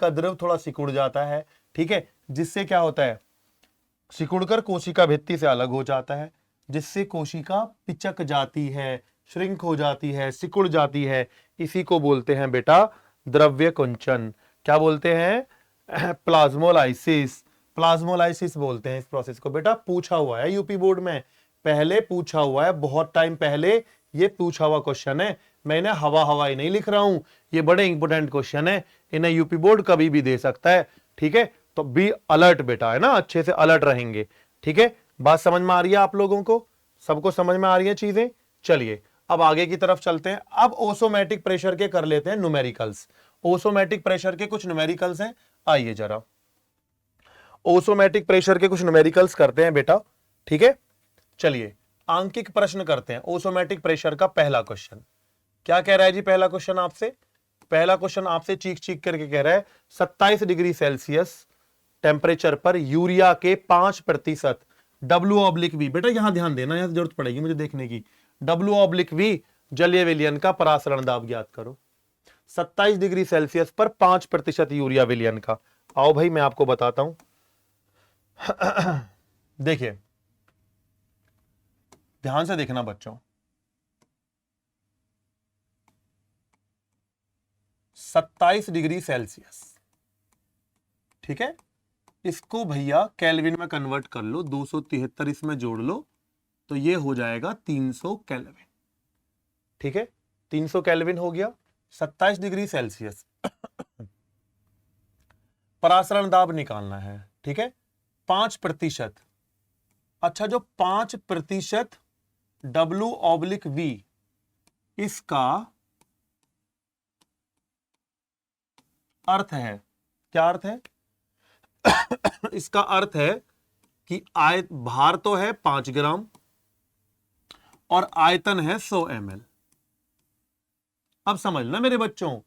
द्रव थोड़ा सिकुड़ जाता है, ठीक है, जिससे क्या होता है? सिकुड़कर कोशिका भित्ति से अलग हो जाता है, जिससे कोशिका पिचक जाती है, श्रिंक हो जाती है, सिकुड़ जाती है। इसी को बोलते हैं बेटा द्रव्य कुंचन। क्या बोलते हैं? प्लाज्मोलाइसिस बोलते हैं इस प्रोसेस को। बेटा पूछा हुआ है यूपी बोर्ड में, पहले पूछा हुआ है, बहुत टाइम पहले ये पूछा हुआ क्वेश्चन है। मैंने हवाई नहीं लिख रहा हूं, ये बड़े इंपोर्टेंट क्वेश्चन है, इन्हें यूपी बोर्ड कभी भी दे सकता है। ठीक है, तो बी अलर्ट बेटा, है ना, अच्छे से अलर्ट रहेंगे। ठीक है, बात समझ में आ रही है आप लोगों को? सबको समझ में आ रही है चीजें? चलिए अब आगे की तरफ चलते हैं। अब ओसोमेटिक प्रेशर के कर लेते हैं न्यूमेरिकल्स। ओसोमेटिक प्रेशर के कुछ न्यूमेरिकल्स हैं, आइए जरा ओसोमेटिक प्रेशर के कुछ न्यूमेरिकल्स करते हैं बेटा। ठीक है, चलिए आंकिक प्रश्न करते हैं। ओसोमेटिक प्रेशर का पहला क्वेश्चन क्या कह रहा है जी? पहला क्वेश्चन आपसे चीख करके कह रहा है 27 डिग्री सेल्सियस टेम्परेचर पर यूरिया के 5% W/V, बेटा यहां ध्यान देना, यहां जरूरत पड़ेगी मुझे देखने की। W/V जलीय विलयन का परासरण दाब ज्ञात करो। 27 डिग्री सेल्सियस पर 5% यूरिया विलयन का। आओ भाई मैं आपको बताता हूं। देखिए ध्यान से देखना बच्चों, 27 डिग्री सेल्सियस, ठीक है, इसको भैया केल्विन में कन्वर्ट कर लो, 273 इसमें जोड़ लो तो ये हो जाएगा 300 केल्विन। ठीक है, 300 केल्विन हो गया। 27 डिग्री सेल्सियस परासरण दाब निकालना है। ठीक है, 5%। अच्छा, जो 5% W/V, इसका अर्थ है, क्या अर्थ है? इसका अर्थ है कि भार तो है 5 ग्राम और आयतन है 100 ml। अब समझना मेरे बच्चों,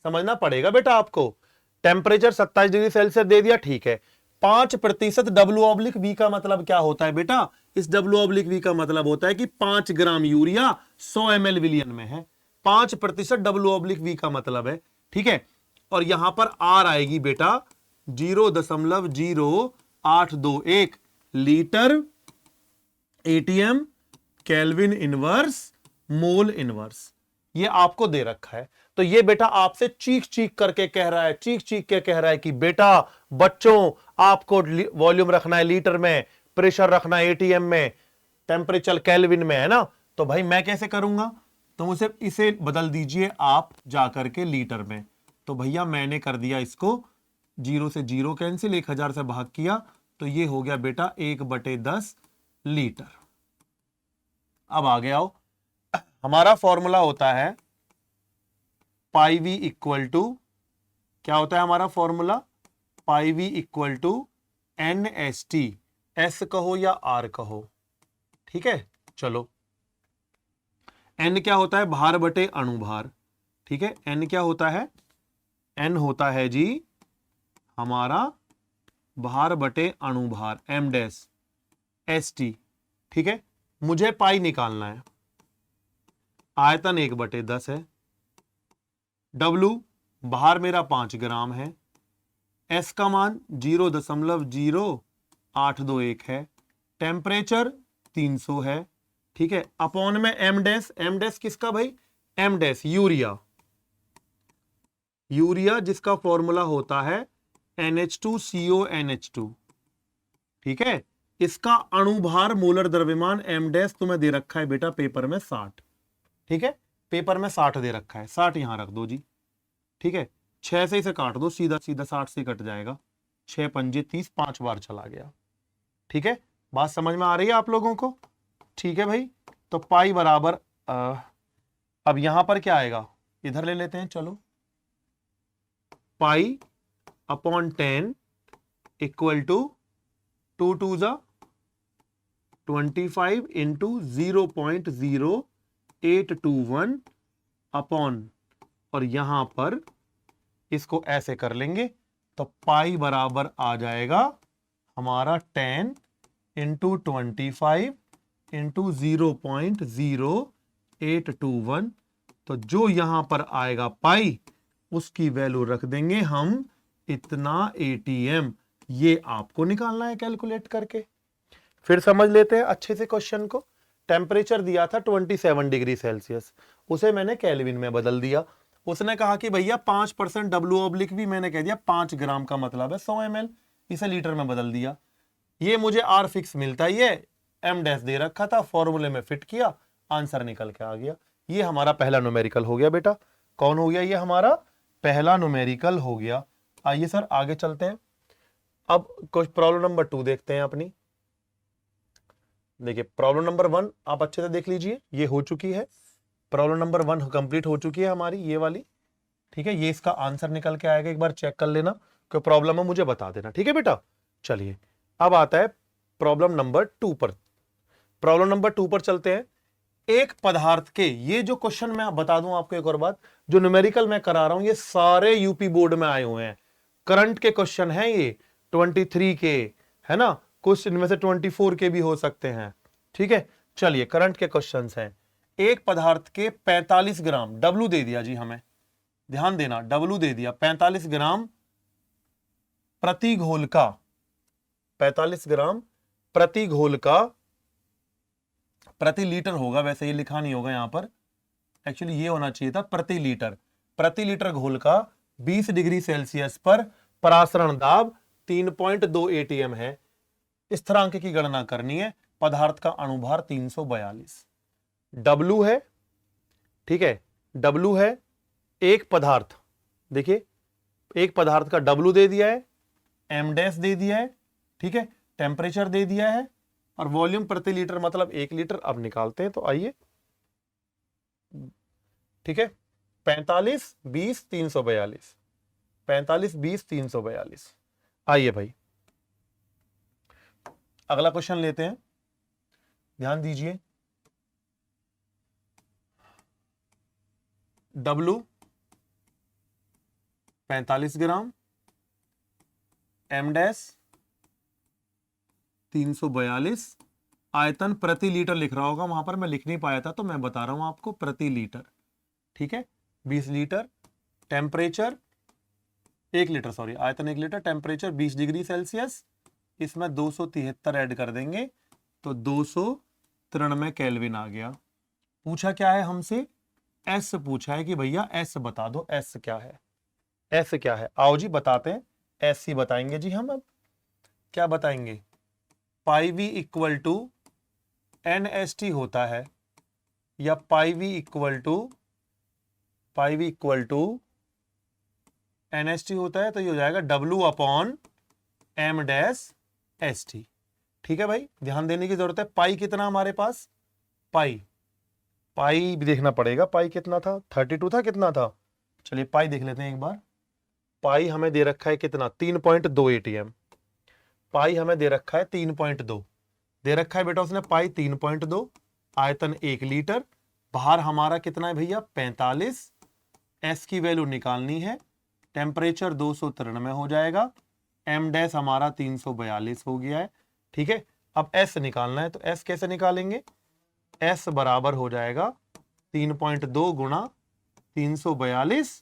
समझना पड़ेगा बेटा आपको। टेम्परेचर 27 डिग्री सेल्सियस दे दिया, ठीक है। 5% W/V का मतलब क्या होता है बेटा? इस W/V का मतलब होता है कि 5 ग्राम यूरिया 100 ml विलियन में है। 5% W/V का मतलब है, ठीक है। और यहां पर R आएगी बेटा 0.0821 litre ATM kelvin inverse mole inverse, ये आपको दे रखा है। तो ये बेटा आपसे चीख चीख करके कह रहा है, चीख चीख के कह रहा है कि बेटा बच्चों आपको वॉल्यूम रखना है लीटर में, प्रेशर रखना है एटीएम में, टेम्परेचर केल्विन में, है ना। तो भाई मैं कैसे करूंगा? तो मुझे इसे बदल दीजिए आप जाकर के लीटर में। तो भैया मैंने कर दिया इसको 0 से 0 कैंसिल, 1000 से भाग किया, तो ये हो गया बेटा 1/10 लीटर। अब आगे आओ, हमारा फॉर्मूला होता है पाई वी इक्वल टू, क्या होता है हमारा formula? Pi V equal to NST, S कहो या आर कहो, ठीक है। चलो, एन क्या होता है? भार बटे अणुभार, ठीक है। एन क्या होता है? एन होता है जी हमारा भार बटे अणुभार, एम डैश ST, ठीक है। मुझे पाई निकालना है, आयतन 1/10 है, W बाहर मेरा 5 ग्राम है, S का मान 0.0821 है, टेम्परेचर 300 है, ठीक है। अपॉन में एम डैश, एम डैश किसका भाई? एम डैश यूरिया, यूरिया जिसका फॉर्मूला होता है NH2CONH2, ठीक है। इसका अणुभार मोलर द्रव्यमान एम डैश तुम्हें दे रखा है बेटा पेपर में 60, ठीक है। पेपर में 60 दे रखा है, 60 यहां रख दो जी, ठीक है। 6 से इसे काट दो, सीधा सीधा 60 से कट जाएगा, 6 पंजे 30, 5 बार चला गया, ठीक है। बात समझ में आ रही है आप लोगों को? ठीक है भाई। तो पाई बराबर अब यहां पर क्या आएगा? इधर ले लेते हैं, चलो। पाई अपॉन 10 इक्वल टू 2 2 जा 25 इंटू 0.0821 अपॉन, और यहां पर इसको ऐसे कर लेंगे तो पाई बराबर आ जाएगा हमारा 10 इंटू 25 इंटू 0.0821। तो जो यहां पर आएगा पाई, उसकी वैल्यू रख देंगे हम इतना ATM। ये आपको निकालना है कैलकुलेट करके। फिर समझ लेते हैं अच्छे से क्वेश्चन को। टेम्परेचर दिया था 27 डिग्री सेल्सियस, उसे मैंने केल्विन में बदल दिया। उसने कहा कि भैया 5% W/V, मैंने कह दिया 5 ग्राम का मतलब है 100 ml, इसे लीटर में बदल दिया। ये मुझे R फिक्स मिलता ही है, एम डैश दे रखा था, फॉर्मूले में फिट किया, आंसर निकल के आ गया। ये हमारा पहला न्यूमेरिकल हो गया बेटा। कौन हो गया? ये हमारा पहला न्यूमेरिकल हो गया। आइए सर आगे चलते हैं। अब कुछ प्रॉब्लम नंबर 2 देखते हैं अपनी। देखिए प्रॉब्लम नंबर 1 आप अच्छे से देख लीजिए, ये हो चुकी है। प्रॉब्लम नंबर 1 कंप्लीट हो चुकी है हमारी, ये वाली, ठीक है। ये इसका आंसर निकल के आएगा, एक बार चेक कर लेना, कोई प्रॉब्लम है मुझे बता देना, ठीक है बेटा। चलिए अब आता है प्रॉब्लम नंबर 2 पर। प्रॉब्लम नंबर 2 पर चलते हैं। एक पदार्थ के, ये जो क्वेश्चन मैं बता दूं आपको एक और बात, जो न्यूमेरिकल मैं करा रहा हूं ये सारे यूपी बोर्ड में आए हुए हैं, करंट के क्वेश्चन हैं ये, 23 के, है ना, कुछ इनमें से 24 के भी हो सकते हैं, ठीक है। चलिए करंट के क्वेश्चंस हैं। एक पदार्थ के 45 ग्राम, W दे दिया जी हमें, ध्यान देना, W दे दिया 45 ग्राम प्रति घोल का, 45 ग्राम प्रति घोल का, प्रति लीटर होगा वैसे, ये लिखा नहीं होगा यहां पर, एक्चुअली ये होना चाहिए था प्रति लीटर। प्रति लीटर घोल का 20 डिग्री सेल्सियस पर परासरण दाब 3.2 ATM है। स्थिरांक की गणना करनी है। पदार्थ का अणुभार 342, W है, ठीक है, W है। एक पदार्थ, देखिए एक पदार्थ का W दे दिया है, M डैश दे दिया है, ठीक है, टेम्परेचर दे दिया है, और वॉल्यूम प्रति लीटर मतलब 1 लीटर। अब निकालते हैं, तो आइए, ठीक है, 45 20 342, 45 20 342। आइए भाई अगला क्वेश्चन लेते हैं, ध्यान दीजिए। W 45 ग्राम, M डैश 342, आयतन प्रति लीटर लिख रहा होगा वहां पर, मैं लिख नहीं पाया था तो मैं बता रहा हूं आपको प्रति लीटर, ठीक है 20 लीटर, टेम्परेचर 1 लीटर, सॉरी आयतन 1 लीटर, टेम्परेचर 20 डिग्री सेल्सियस, इसमें 273 ऐड कर देंगे तो 293 केल्विन आ गया। पूछा क्या है हमसे, एस पूछा है कि भैया एस बता दो, एस क्या है, एस क्या है, आओ जी बताते हैं, एस ही बताएंगे जी हम। अब क्या बताएंगे, पाई वी इक्वल टू NST होता है, या पाई वी इक्वल टू NST होता है, तो ये हो जाएगा W upon M dash ST। ठीक है भाई, ध्यान देने की जरूरत है। पाई कितना हमारे पास, पाई भी देखना पड़ेगा, पाई कितना था, 32 था, कितना था, चलिए पाई देख लेते हैं एक बार। पाई हमें दे रखा है कितना, 3.2 ATM, पाई हमें दे रखा है 3.2 दे रखा है बेटा उसने, पाई 3.2, आयतन 1 लीटर, बाहर हमारा कितना है भैया 45, एस की वैल्यू निकालनी है, टेम्परेचर 293 हो जाएगा, एम डैश हमारा 342 हो गया है। ठीक है, अब एस निकालना है, तो एस कैसे निकालेंगे, एस बराबर हो जाएगा 3.2 गुणा 342,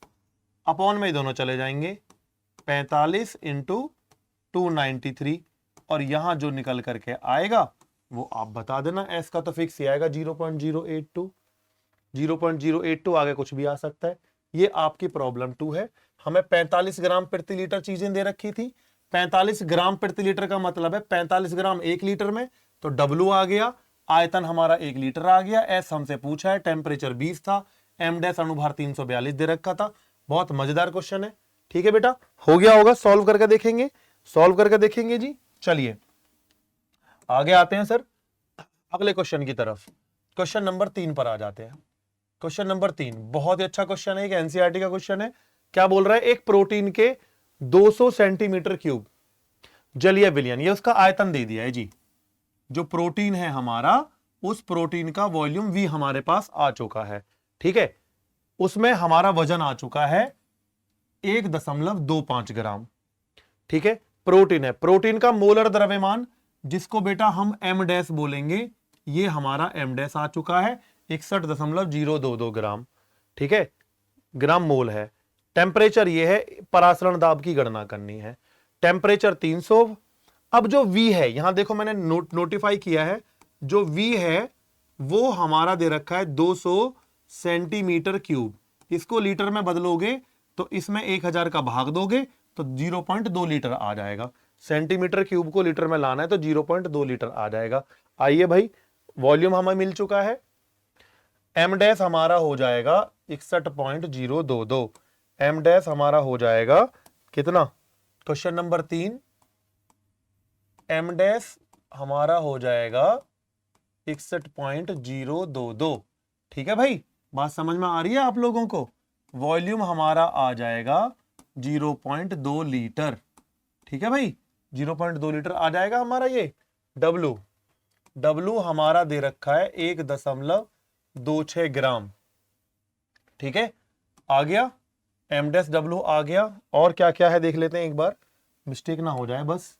अपॉन में दोनों चले जाएंगे, 45 इंटू 293, और यहां जो निकल करके आएगा वो आप बता देना, एस का तो फिक्स ही आएगा 0.082, 0.082, आगे कुछ भी आ सकता है। ये आपकी प्रॉब्लम 2 है। हमें 45 ग्राम प्रति लीटर चीजें दे रखी थी, 45 ग्राम प्रति लीटर का मतलब है 45 ग्राम 1 लीटर में, तो डब्ल्यू आ गया, आयतन हमारा 1 लीटर आ गया, एस हमसे पूछा है, टेम्परेचर 20 था, एम डैश अनुभार 342 दे रखा था। बहुत मजेदार क्वेश्चन है। ठीक है बेटा, हो गया होगा, सॉल्व करके देखेंगे, सॉल्व करके देखेंगे जी। चलिए आगे आते हैं सर अगले क्वेश्चन की तरफ। क्वेश्चन नंबर 3 पर आ जाते हैं। क्वेश्चन नंबर 3 बहुत ही अच्छा क्वेश्चन है, एक एनसीईआरटी का क्वेश्चन है। क्या बोल रहा है, एक प्रोटीन के 200 सेंटीमीटर क्यूब जलीय विलयन, ये उसका आयतन दे दिया है जी। जो प्रोटीन है हमारा, उस प्रोटीन का वॉल्यूम वी हमारे पास आ चुका है। ठीक है, उसमें हमारा वजन आ चुका है 1.25 ग्राम। ठीक है, प्रोटीन है, प्रोटीन का मोलर द्रव्यमान जिसको बेटा हम एम डैश बोलेंगे, ये हमारा एम डैश आ चुका है 61.022 ग्राम। ठीक है, ग्राम मोल है। टेम्परेचर ये है, परासरण दाब की गणना करनी है, टेम्परेचर 300। अब जो V है, यहां देखो मैंने नोटिफाई किया है, जो V है वो हमारा दे रखा है 200 सेंटीमीटर क्यूब। इसको लीटर में बदलोगे तो इसमें 1000 का भाग दोगे तो 0.2 लीटर आ जाएगा। सेंटीमीटर क्यूब को लीटर में लाना है तो 0.2 लीटर आ जाएगा। आइए भाई, वॉल्यूम हमें मिल चुका है, एम डैश हमारा हो जाएगा 61.022, एम डैश हमारा हो जाएगा कितना, क्वेश्चन नंबर 3, एम डैश हमारा हो जाएगा 61.022। ठीक है भाई, बात समझ में आ रही है आप लोगों को। वॉल्यूम हमारा आ जाएगा 0.2 लीटर। ठीक है भाई, 0.2 लीटर आ जाएगा हमारा ये। डब्लू हमारा दे रखा है 1.26 ग्राम। ठीक है, आ गया, एम डैश डब्लू आ गया। और क्या क्या है देख लेते हैं एक बार, मिस्टेक ना हो जाए बस।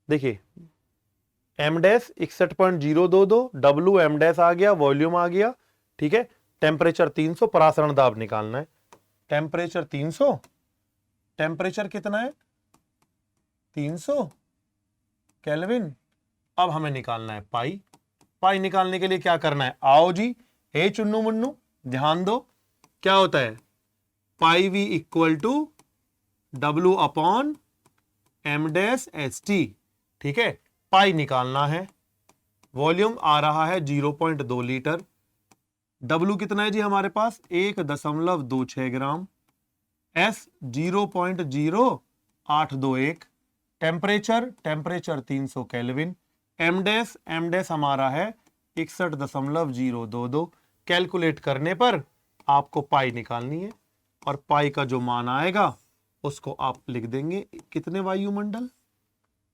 देखिए M dash 61.022, W M dash आ गया, वॉल्यूम आ गया। ठीक है, टेम्परेचर 300, परासरण दाब निकालना है, टेम्परेचर 300, टेम्परेचर कितना है 300 केल्विन। अब हमें निकालना है पाई। पाई निकालने के लिए क्या करना है, आओ जी, हे चुन्नू मुन्नू ध्यान दो, क्या होता है, pi V equal to W upon M dash S T. ठीक है, पाई निकालना है, वॉल्यूम आ रहा है 0.2 लीटर, डब्लू कितना है जी हमारे पास 1.26 gram, S 0.0821, temperature 300 kelvin, M dash हमारा है 61.022। कैलकुलेट करने पर आपको पाई निकालनी है, और पाई का जो मान आएगा उसको आप लिख देंगे कितने वायुमंडल।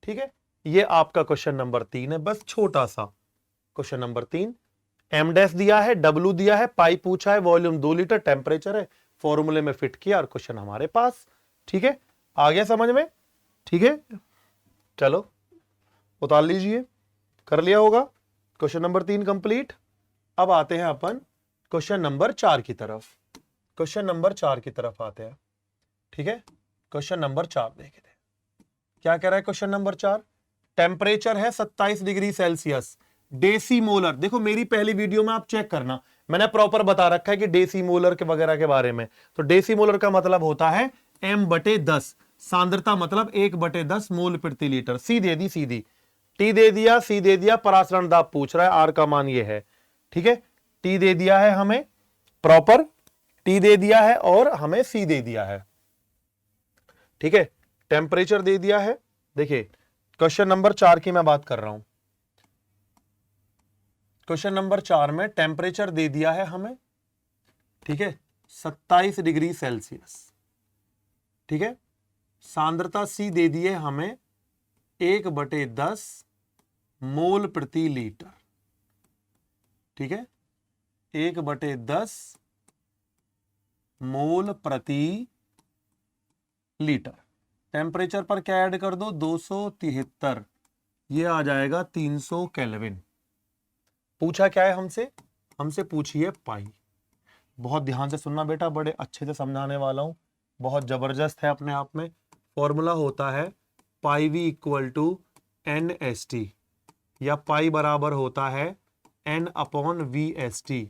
ठीक है, ये आपका क्वेश्चन नंबर 3 है, बस छोटा सा क्वेश्चन नंबर 3। एम डैश दिया है, डब्ल्यू दिया है, पाई पूछा है, वॉल्यूम 2 लीटर, टेम्परेचर है, फॉर्मूले में फिट किया और क्वेश्चन हमारे पास। ठीक है, आ गया समझ में? ठीक है, चलो उतार लीजिए, कर लिया होगा क्वेश्चन नंबर 3 कंप्लीट। अब आते हैं अपन क्वेश्चन नंबर 4 की तरफ। क्वेश्चन नंबर 4 की तरफ आते हैं। ठीक है, क्वेश्चन नंबर 4 देखते हैं क्या कह रहा है। क्वेश्चन नंबर 4, टेम्परेचर है 27 डिग्री सेल्सियस, डेसीमोलर। देखो मेरी पहली वीडियो में आप चेक करना, मैंने प्रॉपर बता रखा है कि डेसीमोलर के वगैरह के बारे में। तो डेसीमोलर का मतलब होता है m/10, सांद्रता मतलब 1/10 मोल प्रति लीटर। सी दे दी, सीधी टी दे दिया, सी दे दिया, परासरण दाब पूछ रहा है, आर का मान ये है। ठीक है, टी दे दिया है हमें, प्रॉपर टी दे दिया है और हमें सी दे दिया है। ठीक है, टेम्परेचर दे दिया है। देखिए क्वेश्चन नंबर 4 की मैं बात कर रहा हूं। क्वेश्चन नंबर 4 में टेम्परेचर दे दिया है हमें, ठीक है, 27 डिग्री सेल्सियस। ठीक है, सांद्रता सी दे दिए हमें 1/10 मोल प्रति लीटर। ठीक है, 1/10 मोल प्रति लीटर। टेम्परेचर पर क्या ऐड कर दो, 273, ये आ जाएगा 300 केल्विन। पूछा क्या है हमसे, हमसे पूछिए पाई। बहुत ध्यान से सुनना बेटा, बड़े अच्छे से समझाने वाला हूं, बहुत जबरदस्त है अपने आप में। फॉर्मूला होता है pi V equal to N S T, या पाई बराबर होता है n/VST,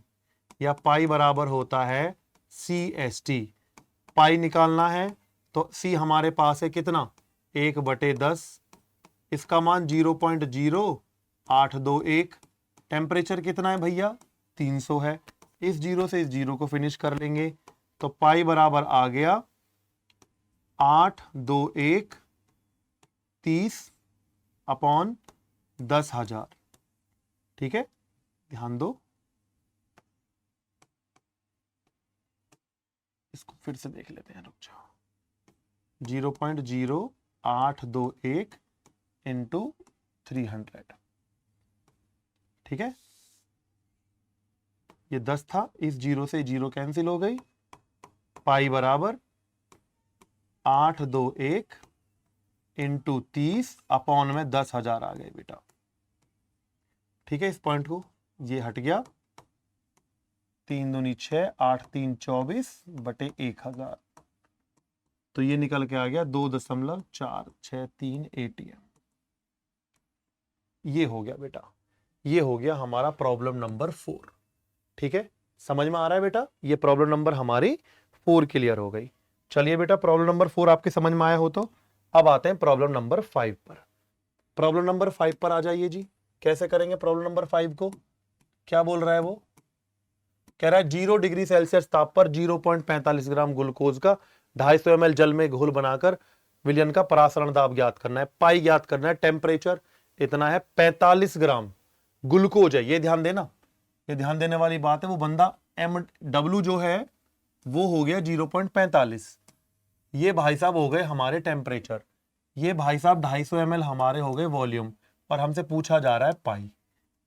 या पाई बराबर होता है CST। पाई निकालना है तो सी हमारे पास है कितना, 1/10, इसका मान 0.0821। टेम्परेचर कितना है भैया, 300 है। इस जीरो से इस जीरो को फिनिश कर लेंगे तो पाई बराबर आ गया 821 30/10,000। ठीक है, ध्यान दो, इसको फिर से देख लेते हैं, रुक जाओ। 0.0821 इंटू 300। ठीक है, ये 10 था, इस जीरो से जीरो कैंसिल हो गई, पाई बराबर 821 इंटू 30/10,000 आ गए बेटा। ठीक है, इस पॉइंट को ये हट गया, 3 दूनी 6, 8 3 24/1000, तो ये निकल के आ गया 2.463 ATM। ये हो गया बेटा, ये हो गया हमारा प्रॉब्लम नंबर 4। ठीक है, समझ में आ रहा है बेटा, ये प्रॉब्लम नंबर हमारी 4 क्लियर हो गई। चलिए बेटा, प्रॉब्लम नंबर 4 आपके समझ में आया हो तो अब आते हैं प्रॉब्लम नंबर 5 पर। प्रॉब्लम नंबर 5 पर आ जाइए जी। कैसे करेंगे प्रॉब्लम नंबर 5 को, क्या बोल रहा है वो, कह रहा है 0 डिग्री सेल्सियस ताप पर 0.45 ग्राम ग्लूकोज का 250 ml जल में घोल बनाकर विलयन का परासरण दाब ज्ञात करना है, पाई ज्ञात करना है, टेम्परेचर इतना है, 45 ग्राम ग्लूकोज है। ये ध्यान देना, ये ध्यान देने वाली बात है। वो बंदा MW जो है वो हो गया 0.45, ये भाई साहब हो गए हमारे टेम्परेचर, ये भाई साहब 250 ml हमारे हो गए वॉल्यूम, और हमसे पूछा जा रहा है पाई।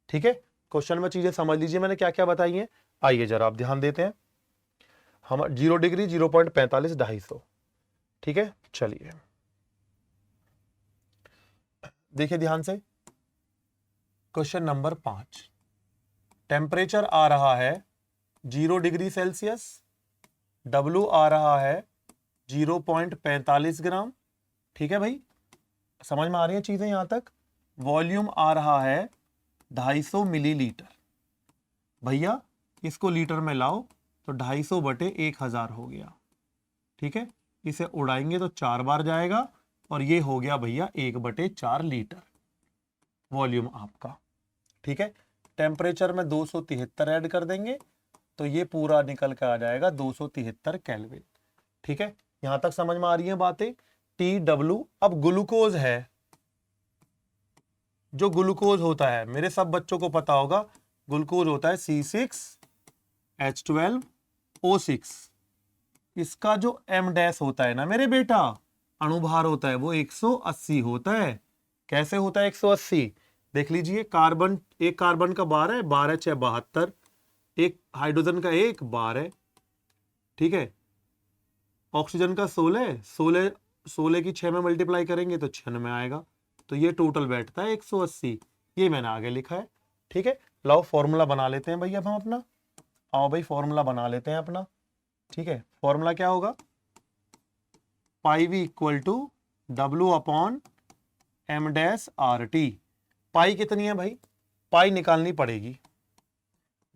ठीक है, क्वेश्चन में चीजें समझ लीजिए मैंने क्या क्या बताई हैं। आइए जरा आप ध्यान देते हैं। हम 0 डिग्री 0.45 250। ठीक है, चलिए देखिए ध्यान से, क्वेश्चन नंबर 5, टेम्परेचर आ रहा है 0 डिग्री सेल्सियस, W आ रहा है 0.45 ग्राम। ठीक है भाई, समझ में आ रही है चीजें यहां तक। वॉल्यूम आ रहा है 250 मिलीलीटर। भैया इसको लीटर में लाओ तो 250/1000 हो गया। ठीक है, इसे उड़ाएंगे तो 4 बार जाएगा, और ये हो गया भैया 1/4 लीटर वॉल्यूम आपका। ठीक है, टेम्परेचर में 273 ऐड कर देंगे तो ये पूरा निकल के आ जाएगा 273 केल्विन। ठीक है, यहां तक समझ में आ रही है बातें। TW, अब ग्लूकोज है, जो ग्लूकोज होता है मेरे सब बच्चों को पता होगा, ग्लूकोज होता है C6H12O6। इसका जो M डैश होता है ना मेरे बेटा, अणुभार होता है वो 180 होता है। कैसे होता है 180, देख लीजिए, कार्बन, एक कार्बन का 12 है, 12 6 72, एक हाइड्रोजन का 1 12, ठीक है। ऑक्सीजन का 16, 16 16 की 6 में मल्टीप्लाई करेंगे तो 6 में आएगा, तो ये टोटल बैठता है 180। ये मैंने आगे लिखा है, ठीक है। लाओ फॉर्मूला बना लेते हैं भाई अब हम अपना, आओ भाई फॉर्मूला बना लेते हैं अपना, ठीक है। फॉर्मूला क्या होगा, pi V equal to W upon M dash R T. Pi कितनी है भाई, पाई निकालनी पड़ेगी,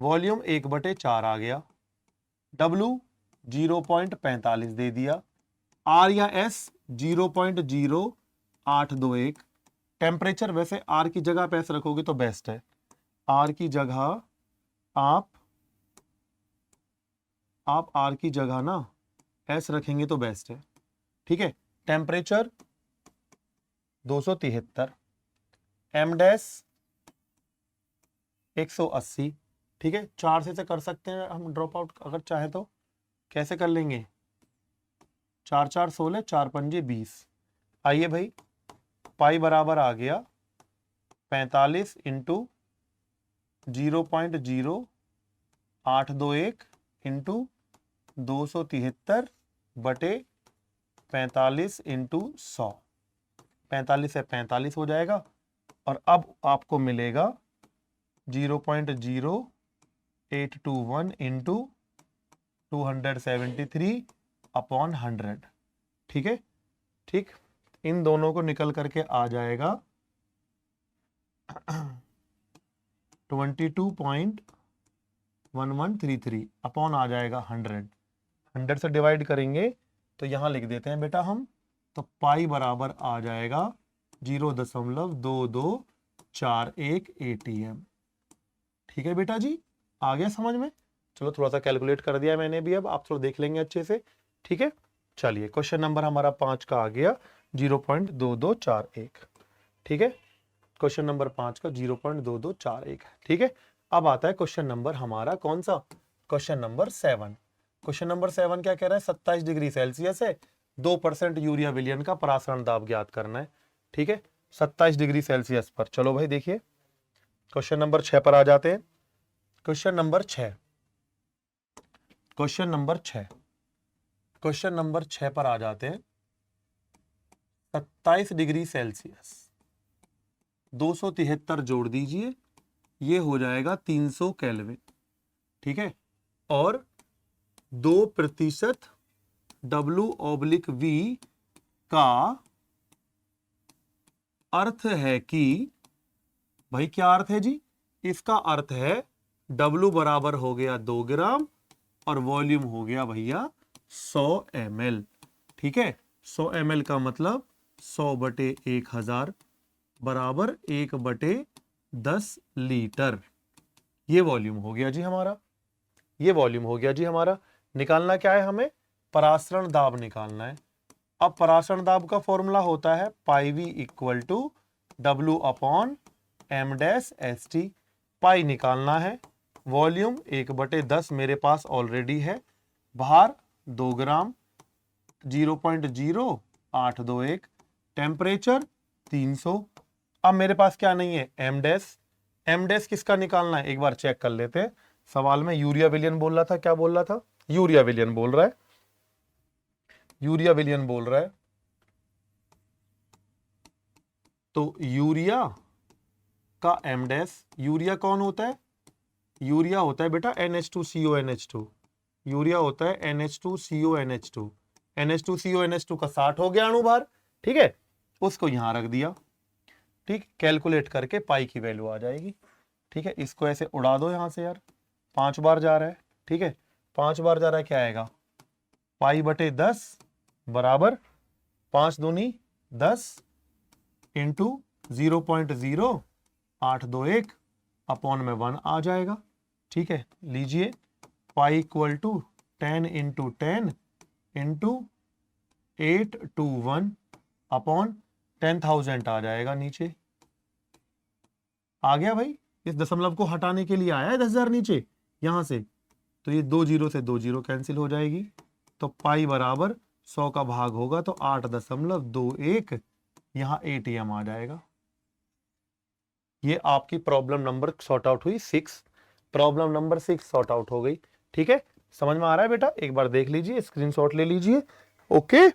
वॉल्यूम 1/4 आ गया, डब्ल्यू 0.45 दे दिया, आर या एस 0.0821, टेम्परेचर वैसे आर की जगह पे एस रखोगे तो बेस्ट है, आर की जगह आप आर की जगह ना एस रखेंगे तो बेस्ट है, ठीक है। टेम्परेचर 273, एम डैश 180, ठीक है। 4 से कर सकते हैं हम ड्रॉप आउट अगर चाहे तो, कैसे कर लेंगे, 4 4 16, 4 पंजे 20। आइए भाई, पाई बराबर आ गया 45 इंटू 0.0821 इंटू 273 बटे 45 इंटू 100, 45 से 45 हो जाएगा, और अब आपको मिलेगा 0.0821 इंटू 273 अपॉन 100, ठीक है। ठीक, इन दोनों को निकल करके आ जाएगा 22.1133 अपॉन आ जाएगा 100, 100 से डिवाइड करेंगे तो यहां लिख देते हैं बेटा हम, तो पाई बराबर आ जाएगा 0.2241 ATM, ठीक है बेटा जी, आ गया समझ में। चलो थोड़ा सा कैलकुलेट कर दिया मैंने भी, अब आप थोड़ा देख लेंगे अच्छे से, ठीक है। चलिए क्वेश्चन नंबर हमारा 5 का आ गया 0.2241, ठीक है। क्वेश्चन नंबर 5 का 0.2241 है, ठीक है। अब आता है क्वेश्चन नंबर हमारा कौन सा, क्वेश्चन नंबर 7। क्वेश्चन नंबर 7 क्या कह रहा है, 27 डिग्री सेल्सियस है, 2% यूरिया विलयन का परासरण दाब ज्ञात करना है, ठीक है। 27 डिग्री सेल्सियस पर, चलो भाई देखिए क्वेश्चन नंबर 6 पर आ जाते हैं। Question number 6, question number 6, question number 6 पर आ जाते हैं। 27 डिग्री सेल्सियस 273 जोड़ दीजिए, ये हो जाएगा 300 केल्विन, ठीक है। और 2% W/V का अर्थ है कि, भाई क्या अर्थ है जी, इसका अर्थ है W बराबर हो गया 2 ग्राम और वॉल्यूम हो गया भैया 100 ml, ठीक है। 100 ml का मतलब 100/1000 बराबर 1/10 लीटर, ये वॉल्यूम हो गया जी हमारा, ये वॉल्यूम हो गया जी हमारा। निकालना क्या है हमें, परासरण दाब निकालना है। अब परासरण दाब का फॉर्मूला होता है pi V equal to W upon M dash S T. Pi निकालना है, वॉल्यूम 1/10 मेरे पास ऑलरेडी है, भार 2 ग्राम, 0.0821, टेम्परेचर 300। अब मेरे पास क्या नहीं है, एम डैश। एम डैश किसका निकालना है एक बार चेक कर लेते हैं। सवाल में यूरिया विलयन बोल रहा था, क्या बोल रहा था, यूरिया विलयन बोल रहा है, यूरिया विलयन बोल रहा है। तो यूरिया का एम डैश, यूरिया कौन होता है, यूरिया होता है बेटा NH2CONH2, यूरिया होता है NH2CONH2, NH2CONH2 का 60 हो गया अणुभार, ठीक है। उसको यहां रख दिया, ठीक, कैलकुलेट करके पाई की वैल्यू आ जाएगी, ठीक है। इसको ऐसे उड़ा दो यहां से यार, 5 बार जा रहा है, ठीक है, 5 बार जा रहा है, क्या आएगा, पाई/10 बराबर 5 दूनी 10 इंटू 0.0821 अपॉन में 1 आ जाएगा, ठीक है। लीजिए pi equal to 10 into 10 into 821 upon 10,000 आ जाएगा नीचे, आ गया भाई। इस दशमलव को हटाने के लिए आया है 10,000 नीचे यहां से, तो ये 2 जीरो से 2 जीरो कैंसिल हो जाएगी, तो पाई बराबर 100 का भाग होगा तो 8.21 यहां ATM आ जाएगा। ये आपकी प्रॉब्लम नंबर सॉर्ट आउट हुई 6। प्रॉब्लम नंबर 6 सॉर्ट आउट हो गई। ठीक है, समझ में आ रहा है बेटा? एक बार देख लीजिए, स्क्रीनशॉट ले लीजिए। ओके,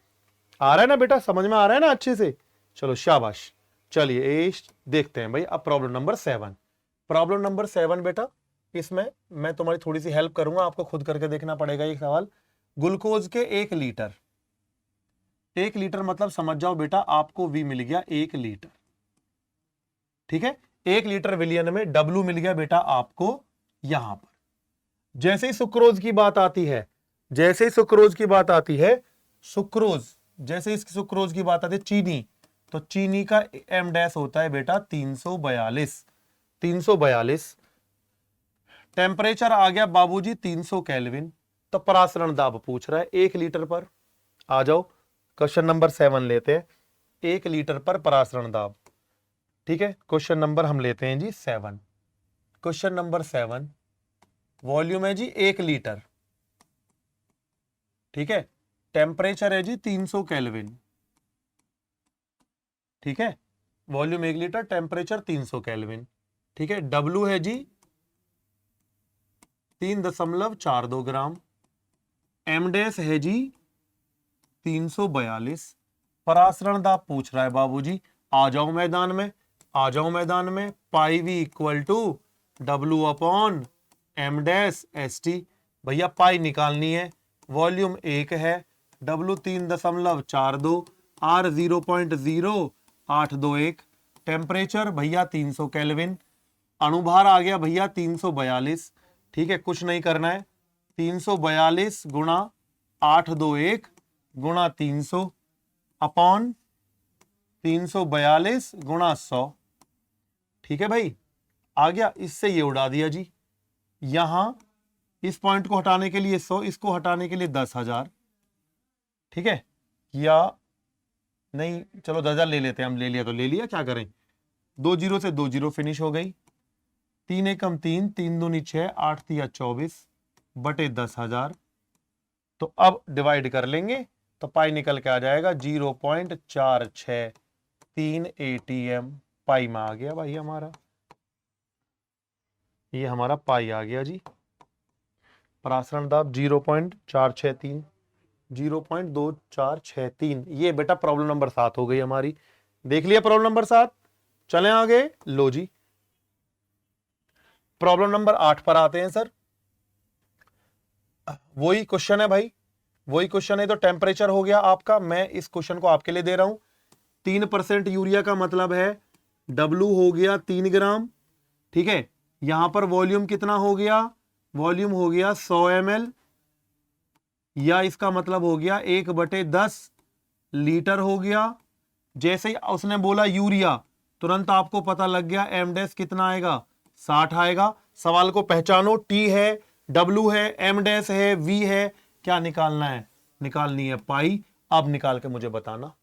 आ रहा है ना बेटा? समझ में आ रहा है ना अच्छे से? चलो शाबाश। चलिए देखते हैं भाई अब प्रॉब्लम नंबर 7। प्रॉब्लम नंबर 7 बेटा, इसमें मैं तुम्हारी थोड़ी सी हेल्प करूंगा, आपको खुद करके देखना पड़ेगा ये सवाल। ग्लूकोज के 1 लीटर, 1 लीटर मतलब समझ जाओ बेटा, आपको वी मिल गया 1 लीटर। ठीक है, 1 लीटर विलियन में डब्ल्यू मिल गया बेटा आपको यहां पर। जैसे ही सुक्रोज की बात आती है, जैसे ही सुक्रोज की बात आती है, सुक्रोज, जैसे इसकी सुक्रोज की बात आती है, चीनी, तो चीनी का एम डैश होता है बेटा 342। 342। टेम्परेचर आ गया बाबूजी 300 केल्विन। तो परासरण दाब पूछ रहा है 1 लीटर पर। आ जाओ क्वेश्चन नंबर 7 लेते हैं, 1 लीटर पर परासरण दाब। ठीक है, क्वेश्चन नंबर हम लेते हैं जी 7। क्वेश्चन नंबर 7, वॉल्यूम है जी 1 लीटर। ठीक है, टेम्परेचर है जी 300 केल्विन। ठीक है, वॉल्यूम 1 लीटर, टेम्परेचर 300 केल्विन। ठीक है, डब्ल्यू है जी 3.42 ग्राम। एमडेस है जी 342। परासरण दाब पूछ रहा है बाबूजी। आ जाओ मैदान में, आ जाओ मैदान में। Pi V equal to W upon M dash S T. भैया पाई निकालनी है, वॉल्यूम 1 है, डब्ल्यू 3.42, आर 0.0821, टेम्परेचर भैया 300 केल्विन, अणुभार आ गया भैया 342। ठीक है, कुछ नहीं करना है, 342 गुणा 821 गुणा 300 अपॉन 342 गुणा 100। ठीक है भाई, आ गया, इससे ये उड़ा दिया जी। यहां इस पॉइंट को हटाने के लिए 100, इसको हटाने के लिए 10,000। ठीक है, या नहीं, चलो 10,000 ले लेते हैं हम। ले लिया तो ले लिया, क्या करें। 2 जीरो से 2 जीरो फिनिश हो गई। 3 एकम 3, 3 दूनी 6, 8 तिया 24 बटे 10,000। तो अब डिवाइड कर लेंगे तो पाई निकल के आ जाएगा 0.463 ATM। पाई में आ गया भाई हमारा, ये हमारा पाई आ गया जी। परासरण दाब 0.463, 0.2463। ये बेटा प्रॉब्लम नंबर 7 हो गई हमारी। देख लिया प्रॉब्लम नंबर 7। चलें आगे, लो जी प्रॉब्लम नंबर 8 पर आते हैं सर। वही क्वेश्चन है भाई, वही क्वेश्चन है। तो टेम्परेचर हो गया आपका, मैं इस क्वेश्चन को आपके लिए दे रहा हूं। 3% यूरिया का मतलब है डब्ल्यू हो गया 3 ग्राम। ठीक है, यहां पर वॉल्यूम कितना हो गया, वॉल्यूम हो गया 100 ml, या इसका मतलब हो गया 1/10 लीटर हो गया। जैसे ही उसने बोला यूरिया, तुरंत आपको पता लग गया एम डैश कितना आएगा, 60 आएगा। सवाल को पहचानो, टी है, डब्ल्यू है, एम डैश है, वी है, क्या निकालना है, निकालनी है पाई। अब निकाल के मुझे बताना,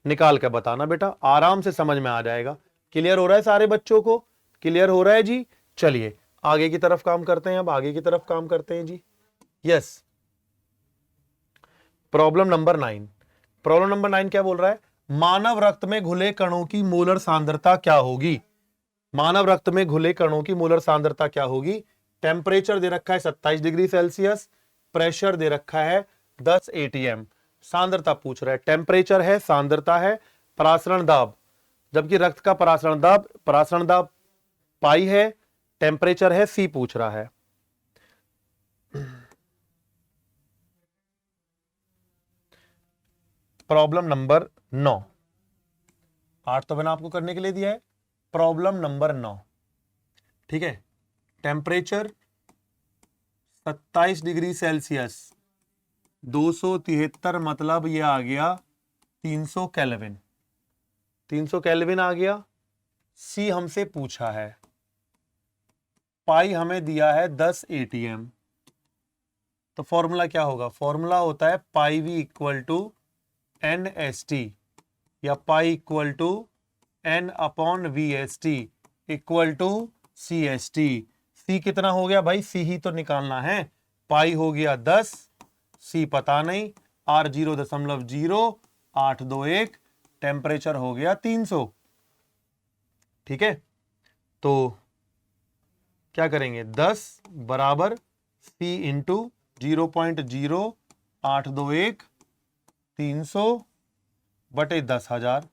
निकाल के बताना बेटा, आराम से समझ में आ जाएगा। क्लियर हो रहा है सारे बच्चों को? क्लियर हो रहा है जी। चलिए आगे की तरफ काम करते हैं, अब आगे की तरफ काम करते हैं जी। Yes, problem number 9। Problem number 9 क्या बोल रहा है, मानव रक्त में घुले कणों की मोलर सांद्रता क्या होगी। मानव रक्त में घुले कणों की मोलर सांद्रता क्या होगी। टेम्परेचर दे रखा है 27 डिग्री सेल्सियस, प्रेशर दे रखा है 10 ATM। सांद्रता पूछ रहा है, टेम्परेचर है, सांद्रता है, परासरण दाब, जबकि रक्त का परासरण दाब पाई है, टेम्परेचर है सी पूछ रहा है। प्रॉब्लम नंबर 9, 8 तो मैंने आपको करने के लिए दिया है। प्रॉब्लम नंबर 9, ठीक है, टेम्परेचर 27 डिग्री सेल्सियस, 273 मतलब ये आ गया 300 केल्विन। 300 केल्विन आ गया। सी हमसे पूछा है, पाई हमें दिया है 10 ATM। तो फॉर्मूला क्या होगा, फॉर्मूला होता है pi V equal to NST, या pi equal to N upon VST equal to CST। C कितना हो गया भाई, सी ही तो निकालना है। पाई हो गया 10, सी पता नहीं, R 0.0821, टेम्परेचर हो गया 300। ठीक है, तो क्या करेंगे 10 बराबर C इंटू 0.0821 300 बटे 10,000।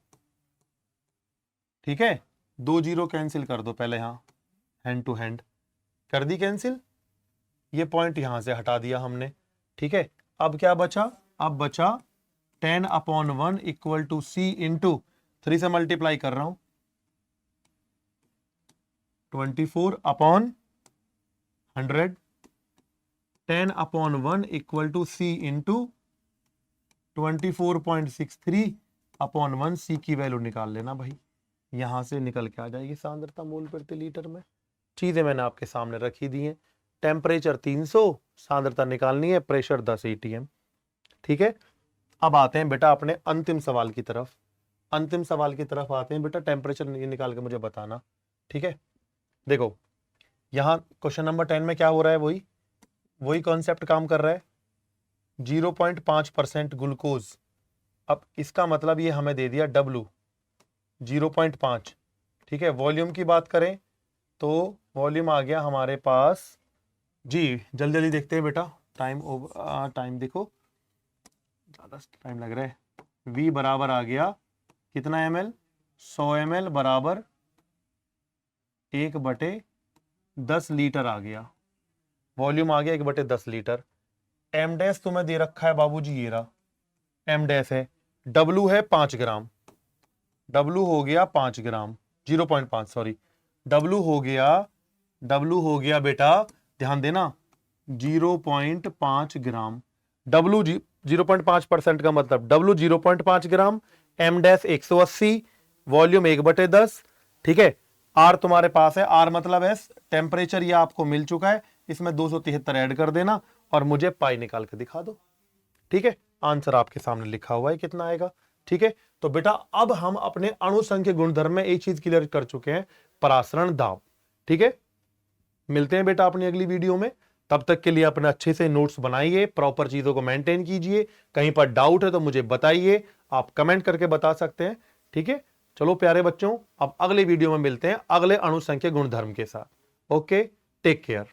ठीक है, 2 जीरो कैंसिल कर दो पहले, यहां हैंड टू हैंड कर दी कैंसिल, ये पॉइंट यहां से हटा दिया हमने। ठीक है, अब क्या बचा, अब बचा 10/1 इक्वल टू C इंटू 3 से मल्टीप्लाई कर रहा हूं 24/100, 10/1 equal to C into 24.63/1। C की वैल्यू निकाल लेना भाई, यहां से निकल के आ जाएगी सांद्रता मोल प्रति लीटर में। चीजें मैंने आपके सामने रखी दी हैं, टेम्परेचर 300, सांद्रता निकालनी है, प्रेशर 10 atm। ठीक है, अब आते हैं बेटा अपने अंतिम सवाल की तरफ। अंतिम सवाल की तरफ आते हैं बेटा, टेम्परेचर निकाल के मुझे बताना। ठीक है, देखो यहां क्वेश्चन नंबर 10 में क्या हो रहा है, वही कॉन्सेप्ट काम कर रहा है, 0.5% ग्लूकोज। अब इसका मतलब ये हमें दे दिया W 0.5। ठीक है, वॉल्यूम की बात करें तो वॉल्यूम आ गया हमारे पास जी, जल्दी जल्दी देखते हैं बेटा, टाइम देखो ज़्यादा टाइम लग रहा है। V बराबर आ गया कितना ml, 100 ml बराबर 1/10 लीटर आ गया, वॉल्यूम आ गया 1/10 लीटर। एम डैश तुम्हें दे रखा है बाबूजी, ये रहा एम डैश है, W है 5 ग्राम, W हो गया 5 ग्राम, 0.5 सॉरी, W हो गया बेटा, ध्यान देना 0.5 ग्राम। W 0.5% का मतलब W 0.5 ग्राम, एम डैश 180, वॉल्यूम 1/10। ठीक है, R तुम्हारे पास है, R मतलब है टेम्परेचर, ये आपको मिल चुका है, इसमें 273 ऐड कर देना और मुझे पाई निकाल के दिखा दो। ठीक है, आंसर आपके सामने लिखा हुआ है कितना आएगा। ठीक है, तो बेटा अब हम अपने अणु संख्या गुणधर्म में एक चीज क्लियर कर चुके हैं, परासरण दाब। ठीक है, मिलते हैं बेटा अपनी अगली वीडियो में, तब तक के लिए अपने अच्छे से नोट्स बनाइए, प्रॉपर चीजों को मेंटेन कीजिए, कहीं पर डाउट है तो मुझे बताइए, आप कमेंट करके बता सकते हैं। ठीक है, चलो प्यारे बच्चों, अब अगले वीडियो में मिलते हैं अगले अणु संख्या गुणधर्म के साथ। Okay, take care.